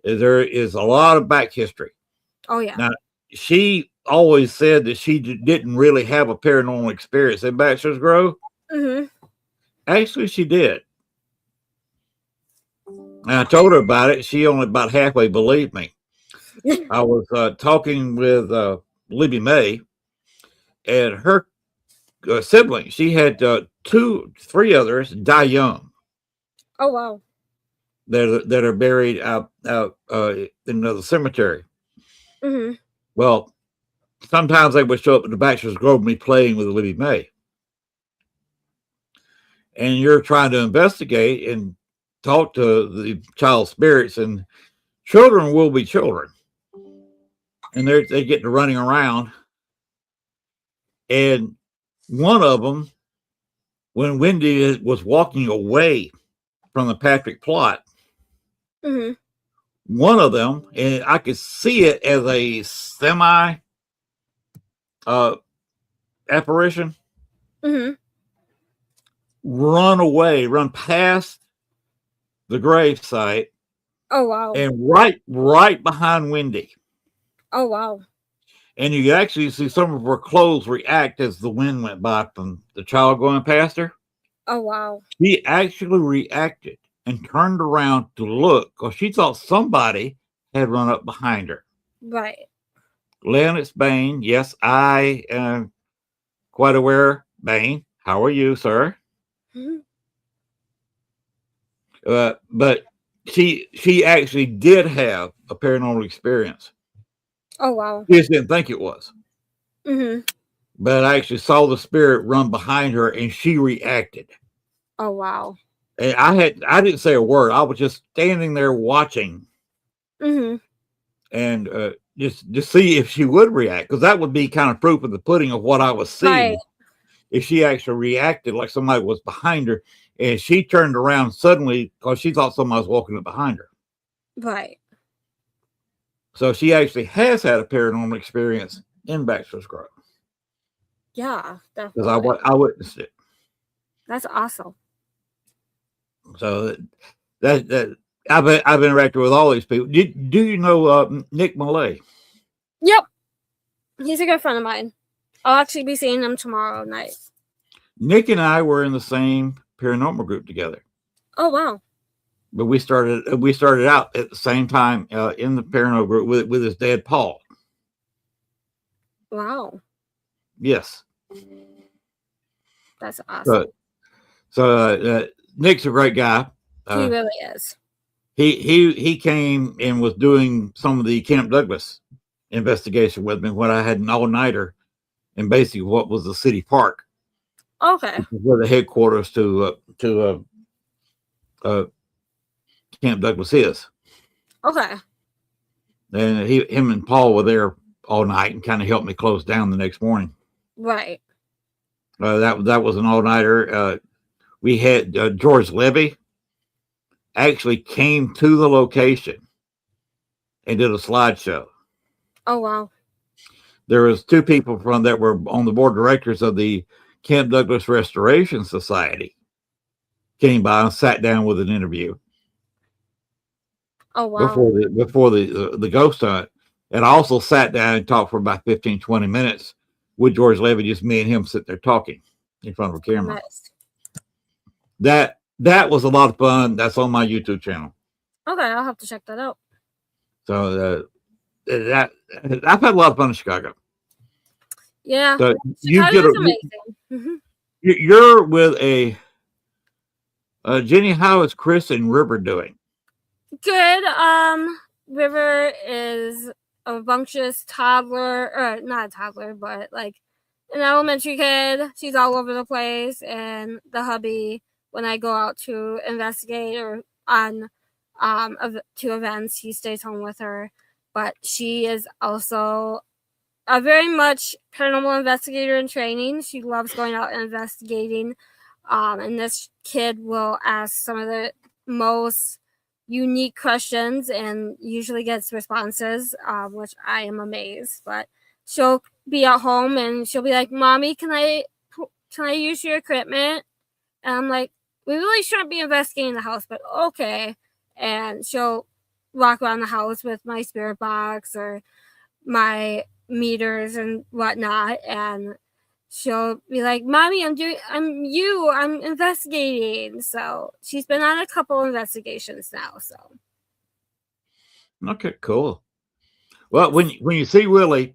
There is a lot of back history. Oh, yeah. Now, she always said that she didn't really have a paranormal experience in Bachelor's Grove. Mm-hmm. Actually, she did. And I told her about it. She only about halfway believed me. I was talking with Libby May and her siblings. She had 3 others die young. Oh, wow. That are buried out in the cemetery. Mm-hmm. Well, sometimes they would show up at the Bachelor's Grove, me playing with Libby May. And you're trying to investigate and talk to the child spirits, and children will be children. And they get to running around. And one of them, when Wendy was walking away from the Patrick plot, mm-hmm. One of them, and I could see it as a semi apparition, mm-hmm. Run past the grave site Oh wow. and right behind Wendy. Oh wow. And you actually see some of her clothes react as the wind went by from the child going past her. Oh wow. She actually reacted and turned around to look because she thought somebody had run up behind her. Right. Len, it's Bane. Yes, I am quite aware. Bane, how are you, sir? Mhm. But she actually did have a paranormal experience. Oh wow. She just didn't think it was. Mhm. But I actually saw the spirit run behind her, and she reacted. Oh wow. And I didn't say a word. I was just standing there watching, Mhm. and just see if she would react, because that would be kind of proof of the pudding of what I was seeing. Right. If she actually reacted like somebody was behind her, and she turned around suddenly because she thought somebody was walking up behind her. Right. So she actually has had a paranormal experience in Baxter's Grove Yeah, because definitely. I witnessed it. That's awesome. So that I've interacted with all these people. Do you know Nick Millay? Yep. He's a good friend of mine. I'll actually be seeing him tomorrow night. Nick and I were in the same paranormal group together, Oh wow. but we started out at the same time in the paranormal group with his dad Paul. Wow. Yes. That's awesome. So Nick's a great guy. He really is. He came and was doing some of the Camp Douglas investigation with me when I had an all-nighter in basically what was the city park. Okay. Where the headquarters to Camp Douglas is. Okay. And him and Paul were there all night and kind of helped me close down the next morning. Right. That was an all-nighter. We had George Levy actually came to the location and did a slideshow. Oh wow. There was two people from that were on the board of directors of the Camp Douglas Restoration Society came by and sat down with an interview. Oh wow. Before the ghost hunt, and I also sat down and talked for about 15-20 minutes with George Levy, just me and him sitting there talking in front of a camera. Nice. That was a lot of fun. That's on my YouTube channel. Okay, I'll have to check that out. So that I've had a lot of fun in Chicago. Yeah. So Chicago's amazing. You're with a Jenny. How is Chris and River doing? Good. River is a rambunctious toddler, or not a toddler, but like an elementary kid. She's all over the place, and the hubby, when I go out to investigate or on to events, he stays home with her. But she is also a very much paranormal investigator in training. She loves going out and investigating. And this kid will ask some of the most unique questions and usually gets responses, which I am amazed. But she'll be at home and she'll be like, "Mommy, can I use your equipment?" And I'm like, "We really shouldn't be investigating the house, but okay." And she'll walk around the house with my spirit box or my meters and whatnot, and she'll be like, "Mommy, I'm investigating." So she's been on a couple investigations now. So Okay, cool. Well, when you see Willie,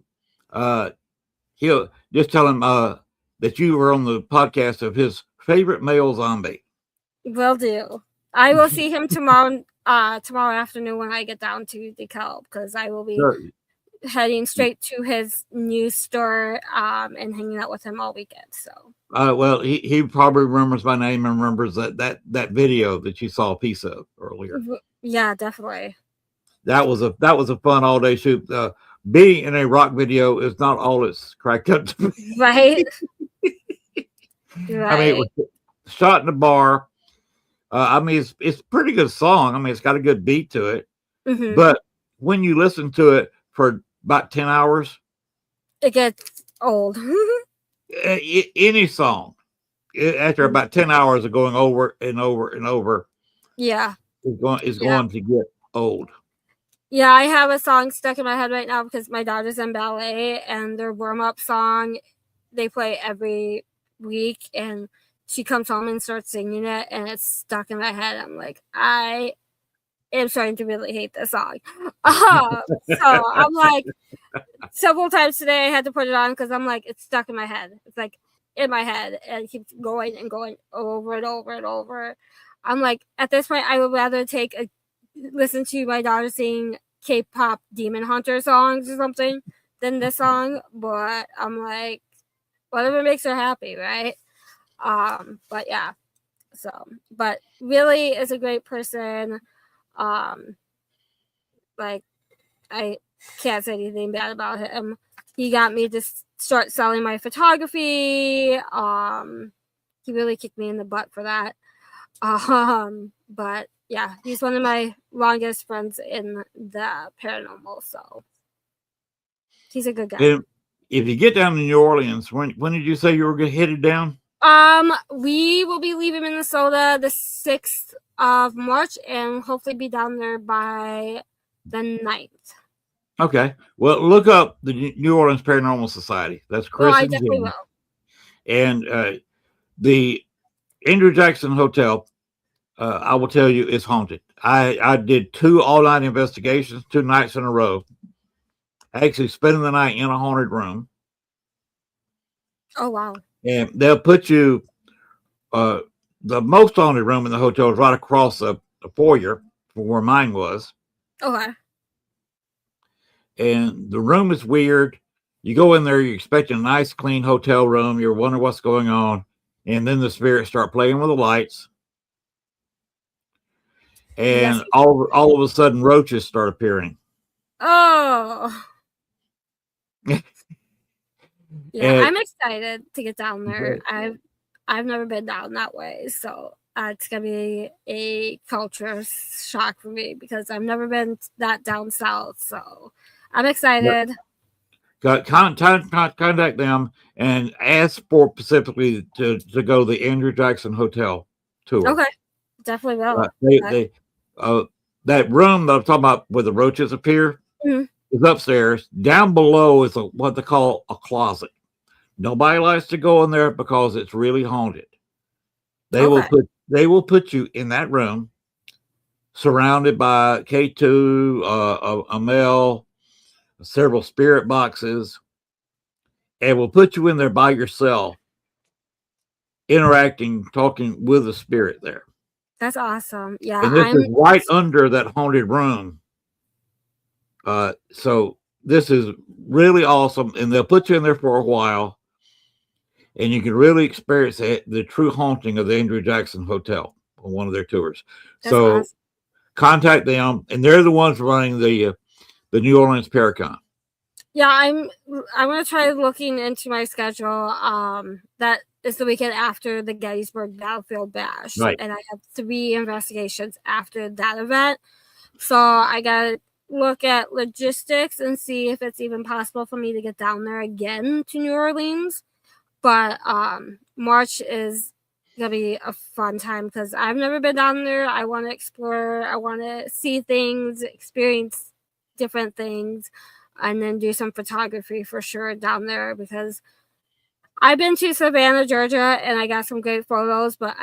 he'll just tell him that you were on the podcast of his favorite male zombie. will do. I will see him tomorrow afternoon when I get down to DeKalb, because I will be heading straight to his new store and hanging out with him all weekend. So well, he probably remembers my name and remembers that video that you saw a piece of earlier. Yeah, definitely. That was a fun all day shoot. Being in a rock video is not all it's cracked up to be. Right. Right. I mean, it was shot in a bar. I mean, it's a pretty good song. I mean, it's got a good beat to it. Mm-hmm. But when you listen to it for about 10 hours, it gets old. Any song, after about 10 hours of going over and over and over, yeah, is going to get old. Yeah, I have a song stuck in my head right now because my daughter's in ballet, and their warm-up song, they play every week, and she comes home and starts singing it, and it's stuck in my head. I'm like, I am starting to really hate this song. So I'm like, several times today I had to put it on because I'm like, it's stuck in my head. It's like in my head, and it keeps going and going over and over and over. I'm like, at this point, I would rather listen to my daughter sing K-pop Demon Hunter songs or something than this song. But I'm like, whatever makes her happy, right? But yeah. So, but really is a great person. Like, I can't say anything bad about him. He got me to start selling my photography. He really kicked me in the butt for that. But yeah, he's one of my longest friends in the paranormal, so he's a good guy. And if you get down to New Orleans, when did you say you were headed down? We will be leaving Minnesota the 6th of March and hopefully be down there by the 9th. Okay. Well, look up the New Orleans Paranormal Society. That's Chris I and definitely Jim. will. And the Andrew Jackson Hotel, I will tell you, is haunted. I did 2 all-night investigations, 2 nights in a row. Actually spending the night in a haunted room. Oh, wow. And they'll put you, the most haunted room in the hotel is right across the foyer from where mine was. Okay. And the room is weird. You go in there, you're expecting a nice, clean hotel room. You're wondering what's going on. And then the spirits start playing with the lights. And Yes. all of a sudden, roaches start appearing. Oh. Yeah, And I'm excited to get down there. I've never been down that way, so it's gonna be a culture shock for me because I've never been that down south. So I'm excited. contact them and ask for specifically to go to the Andrew Jackson Hotel tour. Okay, definitely will. That room that I'm talking about where the roaches appear Mhm. is upstairs. Down below is what they call a closet. Nobody likes to go in there because it's really haunted. They will put you in that room, surrounded by K2, Amel, several spirit boxes, and will put you in there by yourself, interacting, talking with the spirit there. That's awesome. Yeah, And this is right under that haunted room. So this is really awesome. And they'll put you in there for a while, and you can really experience the true haunting of the Andrew Jackson Hotel on one of their tours. That's awesome. Contact them, and they're the ones running the New Orleans Paracon. Yeah, I'm gonna try looking into my schedule. That is the weekend after the Gettysburg Battlefield Bash, Right. and I have 3 investigations after that event. So I gotta look at logistics and see if it's even possible for me to get down there again to New Orleans. But March is gonna be a fun time because I've never been down there. I want to explore. I want to see things, experience different things, and then do some photography for sure down there because I've been to Savannah, Georgia, and I got some great photos. But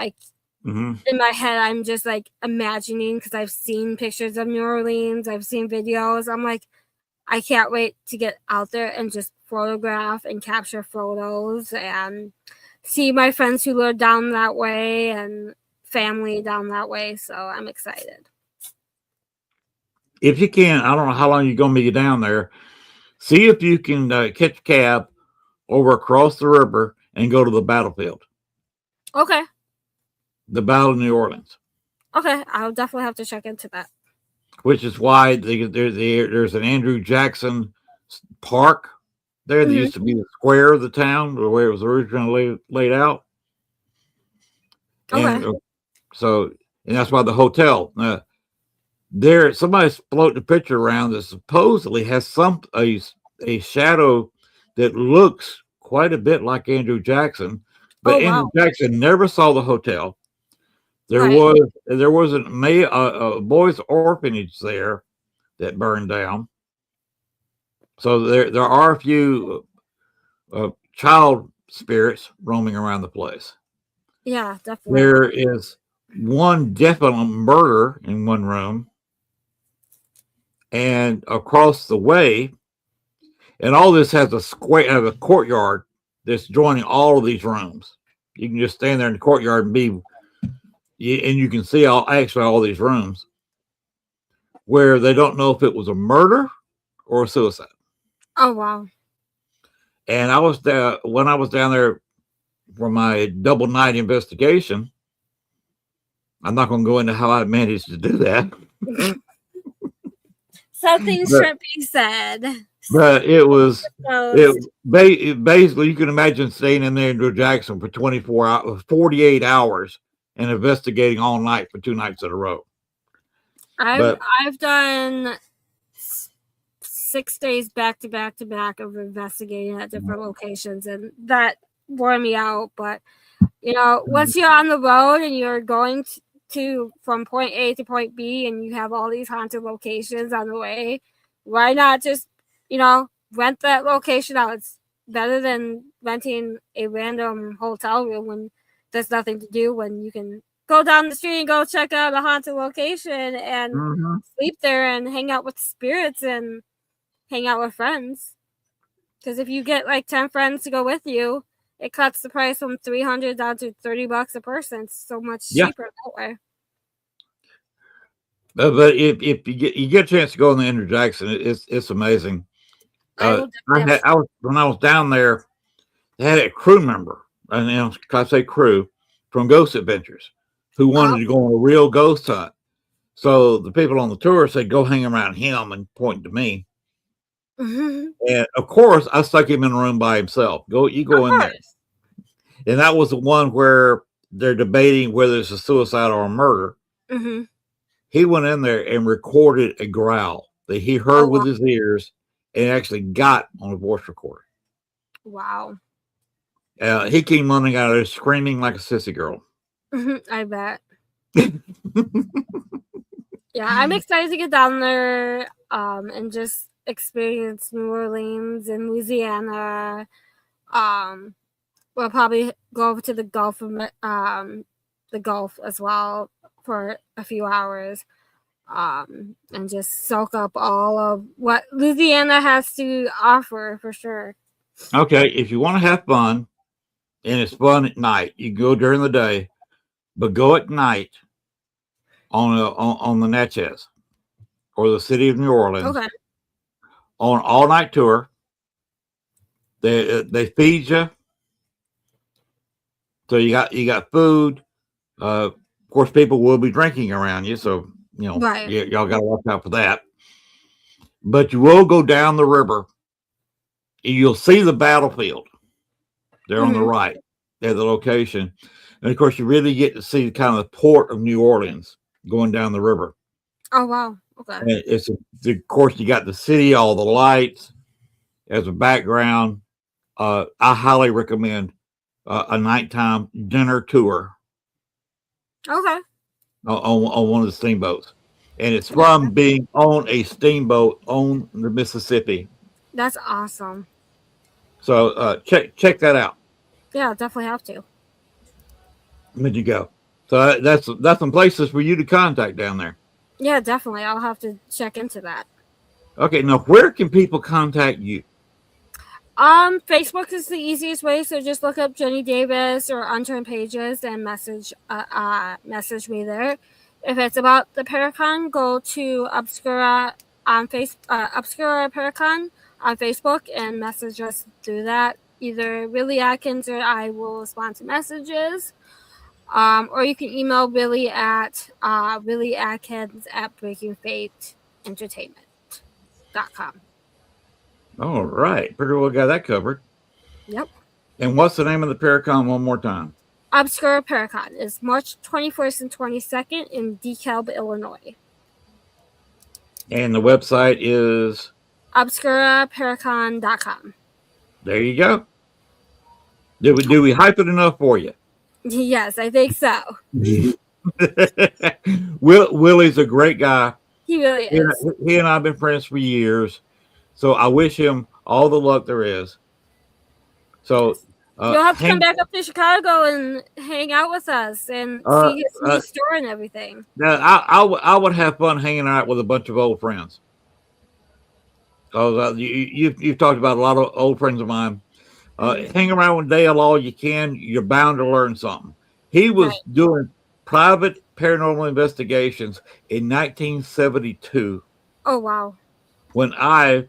in my head, I'm just like imagining because I've seen pictures of New Orleans, I've seen videos. I'm like, I can't wait to get out there and just photograph and capture photos and see my friends who live down that way and family down that way. So I'm excited. If you can, I don't know how long you're going to be down there. See if you can catch a cab over across the river and go to the battlefield. Okay. The Battle of New Orleans. Okay, I'll definitely have to check into that. Which is why there's an Andrew Jackson Park there. There used to be the square of the town, the way it was originally laid out. Okay. And that's why the hotel. There, somebody's floating a picture around that supposedly has a shadow that looks quite a bit like Andrew Jackson, but Andrew Jackson never saw the hotel. Right. There was a boys' orphanage there that burned down. So there are a few child spirits roaming around the place. Yeah, definitely. There is one definite murder in one room, and across the way, and all this has a courtyard that's joining all of these rooms. You can just stand there in the courtyard and you can see all these rooms where they don't know if it was a murder or a suicide. Oh wow. And when I was down there for my double night investigation. I'm not going to go into how I managed to do that. Something shouldn't be said. But basically, you can imagine staying in there in New Jackson for 48 hours and investigating all night for 2 nights in a row. I've done 6 days back to back to back of investigating at different locations, and that wore me out. But once you're on the road and you're going to from point A to point B, and you have all these haunted locations on the way, why not just rent that location out? It's better than renting a random hotel room when there's nothing to do, when you can go down the street and go check out a haunted location and sleep there and hang out with spirits and hang out with friends. Because if you get like 10 friends to go with you, it cuts the price from $300 down to $30 a person. It's so much cheaper that way. But if you get a chance to go in the Inner Jackson, it's amazing. When I was down there, they had a crew member, and I say crew, from Ghost Adventures, who wanted to go on a real ghost hunt. So the people on the tour said, "Go hang around him," and point to me. And of course, I stuck him in a room by himself. You go in there. And that was the one where they're debating whether it's a suicide or a murder. He went in there and recorded a growl that he heard with his ears and actually got on a voice recorder. Wow. He came running out of there screaming like a sissy girl. I bet. Yeah, I'm excited to get down there and just experience New Orleans and Louisiana. We'll probably go over to the Gulf as well for a few hours, and just soak up all of what Louisiana has to offer for sure. Okay, if you want to have fun, and it's fun at night, you go during the day, but go at night on the Natchez or the city of New Orleans. Okay. On an all-night tour. They feed you. So you got food. Of course, people will be drinking around you, so y'all got to watch out for that. But you will go down the river. You'll see the battlefield. They're on the right. They're the location, and of course, you really get to see kind of the port of New Orleans going down the river. Oh wow! Okay. Of course, you got the city, all the lights as a background. I highly recommend a nighttime dinner tour. Okay. On one of the steamboats, and it's from being on a steamboat on the Mississippi. That's awesome. So check that out. Yeah, definitely have to. Where'd you go? So that's some places for you to contact down there. Yeah, definitely. I'll have to check into that. Okay, now where can people contact you? Facebook is the easiest way. So just look up Jenny Davis or Unturned pages and message me there. If it's about the Paracon, go to Obscura Obscura Paracon on Facebook and message us through that. Either Willie Atkins or I will respond to messages. Or you can email Willie at WillieAtkins@BreakingFaithEntertainment.com. All right. Pretty well got that covered. Yep. And what's the name of the Paracon one more time? Obscura Paracon is March 21st and 22nd in DeKalb, Illinois. And the website is? ObscuraParacon.com. There you go. Do we hype it enough for you? Yes, I think so. Willie's a great guy. He really is. He and I have been friends for years. So I wish him all the luck there is. So You'll have to come back up to Chicago and hang out with us and see his new store and everything. Now, I would have fun hanging out with a bunch of old friends. You've talked about a lot of old friends of mine. Hang around with Dale all you can. You're bound to learn something. He was doing private paranormal investigations in 1972. Oh, wow. When I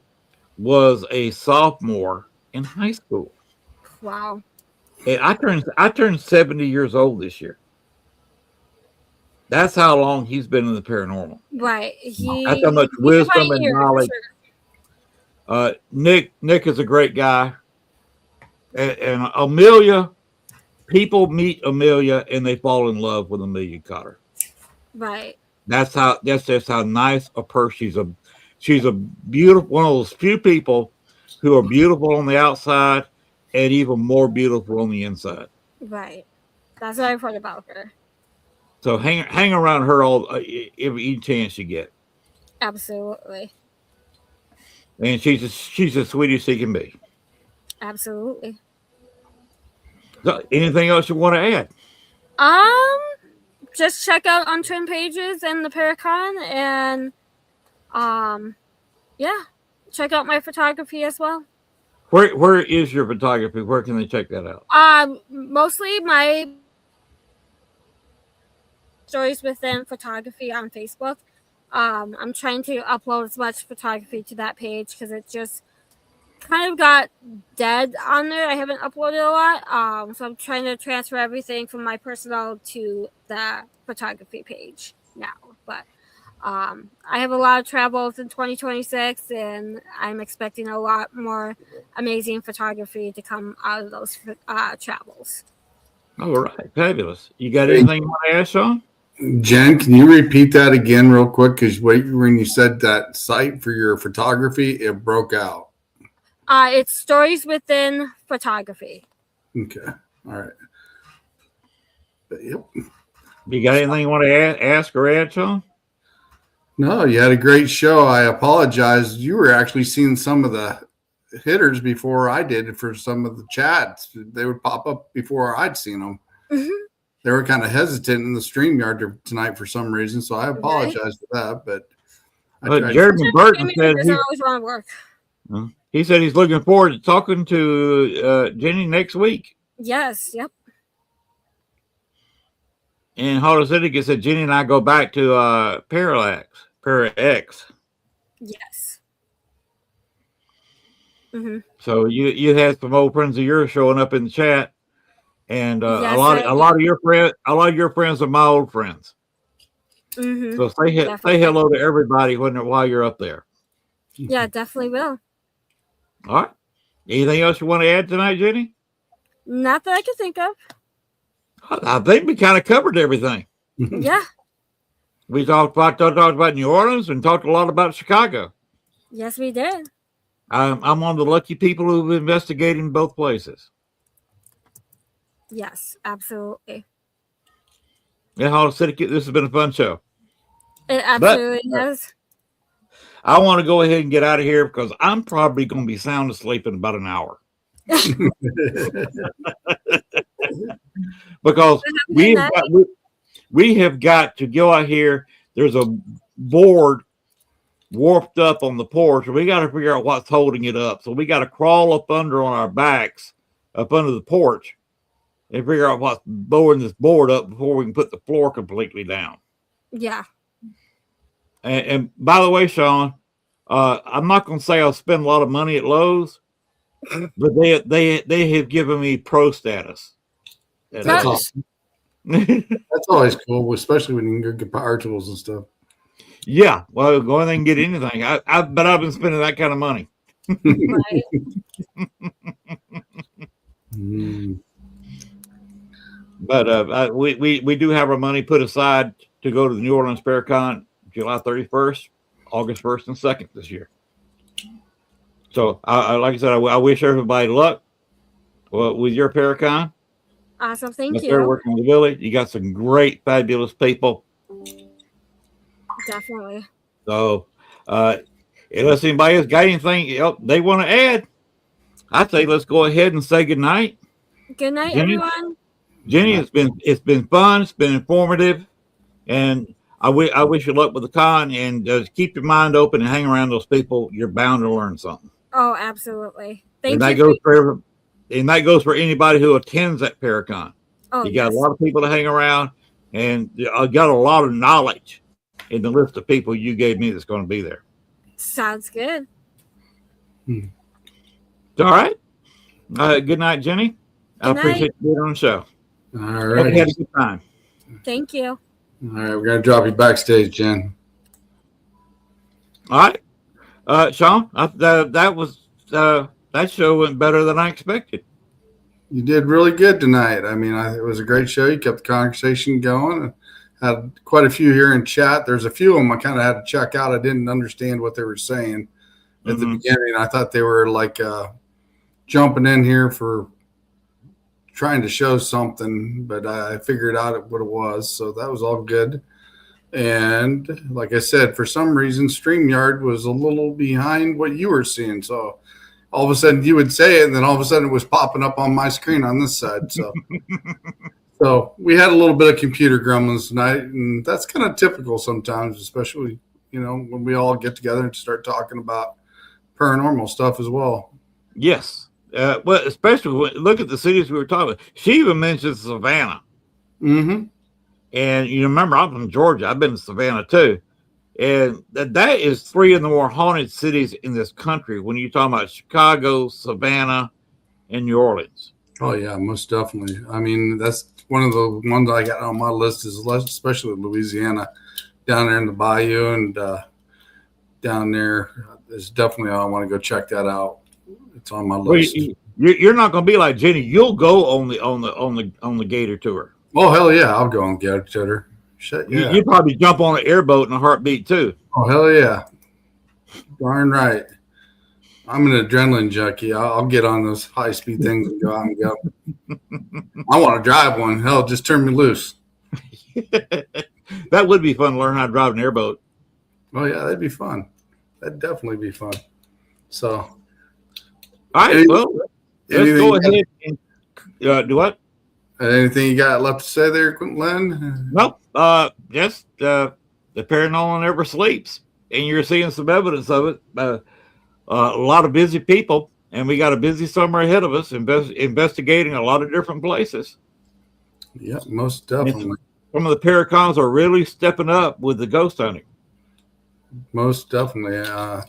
was a sophomore in high school. Wow. And I turned 70 years old this year. That's how long he's been in the paranormal. Right. That's how much wisdom and knowledge. Sure. Nick is a great guy. And Amelia, people meet Amelia and they fall in love with Amelia Cotter. Right. That's just how nice a person. She's a beautiful, one of those few people who are beautiful on the outside and even more beautiful on the inside. Right. That's what I've heard about her. So hang around her every chance you get. Absolutely. And she's as sweet as she can be. Absolutely. So anything else you want to add? Just check out Unturned pages and the Paracon, and yeah, check out my photography as well. Where is your photography? Where can they check that out? Mostly my stories within photography on Facebook. I'm trying to upload as much photography to that page because it just kind of got dead on there. I haven't uploaded a lot. So I'm trying to transfer everything from my personal to the photography page now. But I have a lot of travels in 2026, and I'm expecting a lot more amazing photography to come out of those travels. All right, fabulous. You got anything you want to add, Sean? Jen, can you repeat that again real quick? Because when you said that site for your photography, it broke out. It's Stories Within Photography. Okay. All right. Yep. You got anything you want to ask or add, Sean? No, you had a great show. I apologize. You were actually seeing some of the hitters before I did for some of the chats. They would pop up before I'd seen them. Mm-hmm. They were kind of hesitant in the StreamYard tonight for some reason, so I apologize for that. But Jeremy Burton said he always want to work. He said he's looking forward to talking to Jenny next week. Yes. Yep. And Hollow City said Jenny and I go back to Parax. Yes. Mm-hmm. So you had some old friends of yours showing up in the chat, and yes, a lot of your friends are my old friends. Mm-hmm. So say hello to everybody while you're up there. Yeah, definitely will. All right. Anything else you want to add tonight, Jenny? Not that I can think of. I think we kind of covered everything. Yeah. We talked about New Orleans and talked a lot about Chicago. Yes, we did. I'm one of the lucky people who've investigated in both places. Yes, absolutely. Yeah, Hollow City, this has been a fun show. It absolutely has. I want to go ahead and get out of here because I'm probably going to be sound asleep in about an hour. Because we have got to go out here. There's a board warped up on the porch, and we got to figure out what's holding it up. So we got to crawl up under on our backs, up under the porch, and figure out what's blowing this board up before we can put the floor completely down. Yeah. And by the way, Sean, I'm not going to say I'll spend a lot of money at Lowe's, but they have given me pro status. That's awesome. That's always cool, especially when you can get power tools and stuff. Yeah, well, go in there and get anything. But I've been spending that kind of money. Right. But we do have our money put aside to go to the New Orleans Paracon July 31st, August 1st, and 2nd this year. So, like I said, I wish everybody luck with your Paracon. Awesome. Thank Up there you. working with Willie. You got some great, fabulous people. Definitely. So, unless anybody else got anything else they want to add, I'd say let's go ahead and say good night. Good night, Jenny? everyone. Jenny, it's been fun. It's been informative, and I wish you luck with the con. And keep your mind open and hang around those people. You're bound to learn something. Oh, absolutely. And Thank that you. goes for anybody who attends that Paracon. Oh, You got yes. a lot of people to hang around, and I got a lot of knowledge in the list of people you gave me that's going to be there. Sounds good. All right. Good night, Jenny. I Good night. appreciate you being on the show. All Hope right. you had a good time. Thank you. All right. We're going to drop you backstage, Jen. All right. Sean, that show went better than I expected. You did really good tonight. I mean, it was a great show. You kept the conversation going. Had quite a few here in chat. There's a few of them I kind of had to check out. I didn't understand what they were saying at the beginning. I thought they were like jumping in here for trying to show something, but I figured out what it was. So that was all good. And like I said, for some reason, StreamYard was a little behind what you were seeing. So all of a sudden you would say it, and then all of a sudden it was popping up on my screen on this side. So so we had a little bit of computer gremlins tonight, and that's kind of typical sometimes, especially, when we all get together and start talking about paranormal stuff as well. Yes. Well, especially look at the cities we were talking about. She even mentioned Savannah. Mm-hmm. And you remember, I'm from Georgia. I've been to Savannah too. And that is 3 of the more haunted cities in this country when you're talking about Chicago, Savannah, and New Orleans. Oh, yeah, most definitely. I mean, that's one of the ones I got on my list, is especially Louisiana, down there in the bayou, and down there is definitely, I want to go check that out. It's on my list. Well, you're not going to be like Jenny. You'll go on the Gator tour. Oh, hell yeah, I'll go on Gator tour. Shit, yeah. You probably jump on an airboat in a heartbeat too. Oh, hell yeah. Darn right. I'm an adrenaline junkie. I'll get on those high-speed things and go out and go. I want to drive one. Hell, just turn me loose. That would be fun to learn how to drive an airboat. Oh, yeah, that'd be fun. That'd definitely be fun. So. All right, well, let's go ahead and do what? Anything you got left to say there, Len? Nope. Just the paranormal never sleeps, and you're seeing some evidence of it. A lot of busy people, and we got a busy summer ahead of us, investigating a lot of different places. Yeah, most definitely. Some of the paracons are really stepping up with the ghost hunting. Most definitely.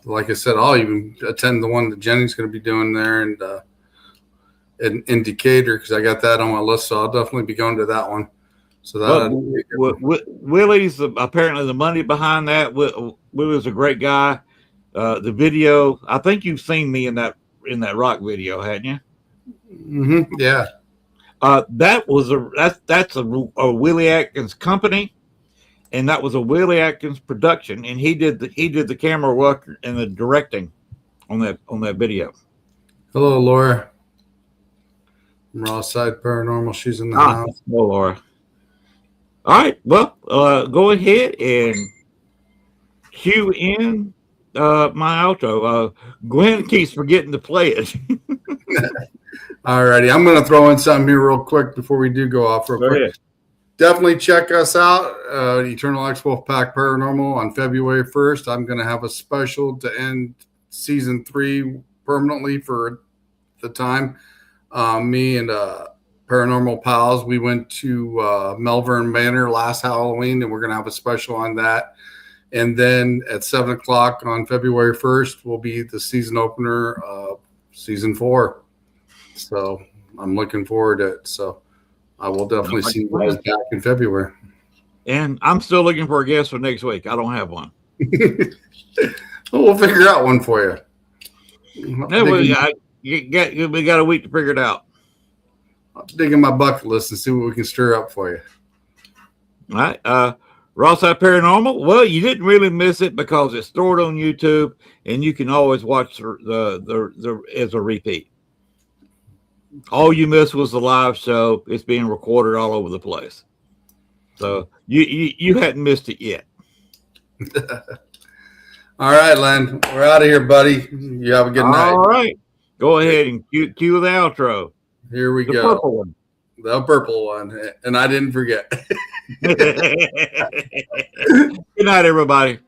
Like I said, I'll even attend the one that Jenny's going to be doing there, and in Decatur, because I got that on my list, so I'll definitely be going to that one. So that Willie's apparently the money behind that. Willie's a great guy. The video, I think you've seen me in that rock video, hadn't you? Mm-hmm. Yeah. That's a Willie Atkins company, and that was a Willie Atkins production, and he did the camera work and the directing on that video. Hello, Laura. Raw Side Paranormal. She's in the house. Hello, Laura. All right. Well, go ahead and cue in my outro. Glenn keeps forgetting to play it. All righty. I'm going to throw in something here real quick before we do go off real quick. Ahead. Definitely check us out, Eternal X Wolf Pack Paranormal, on February 1st. I'm going to have a special to end season 3 permanently for the time. Me and Paranormal Pals, we went to Melbourne Manor last Halloween, and we're going to have a special on that. And then at 7 o'clock on February 1st will be the season opener of season 4. So I'm looking forward to it. So I will definitely see you guys back in February. And I'm still looking for a guest for next week. I don't have one. We'll figure out one for you. We got a week to figure it out. I'll dig in my bucket list and see what we can stir up for you. All right. Rawside Paranormal. Well, you didn't really miss it because it's stored on YouTube, and you can always watch the as a repeat. All you missed was the live show. It's being recorded all over the place. So you hadn't missed it yet. All right, Len. We're out of here, buddy. You have a good night. All right. Go ahead and cue the outro. Here we The go. purple one. The purple one. And I didn't forget. Good night, everybody.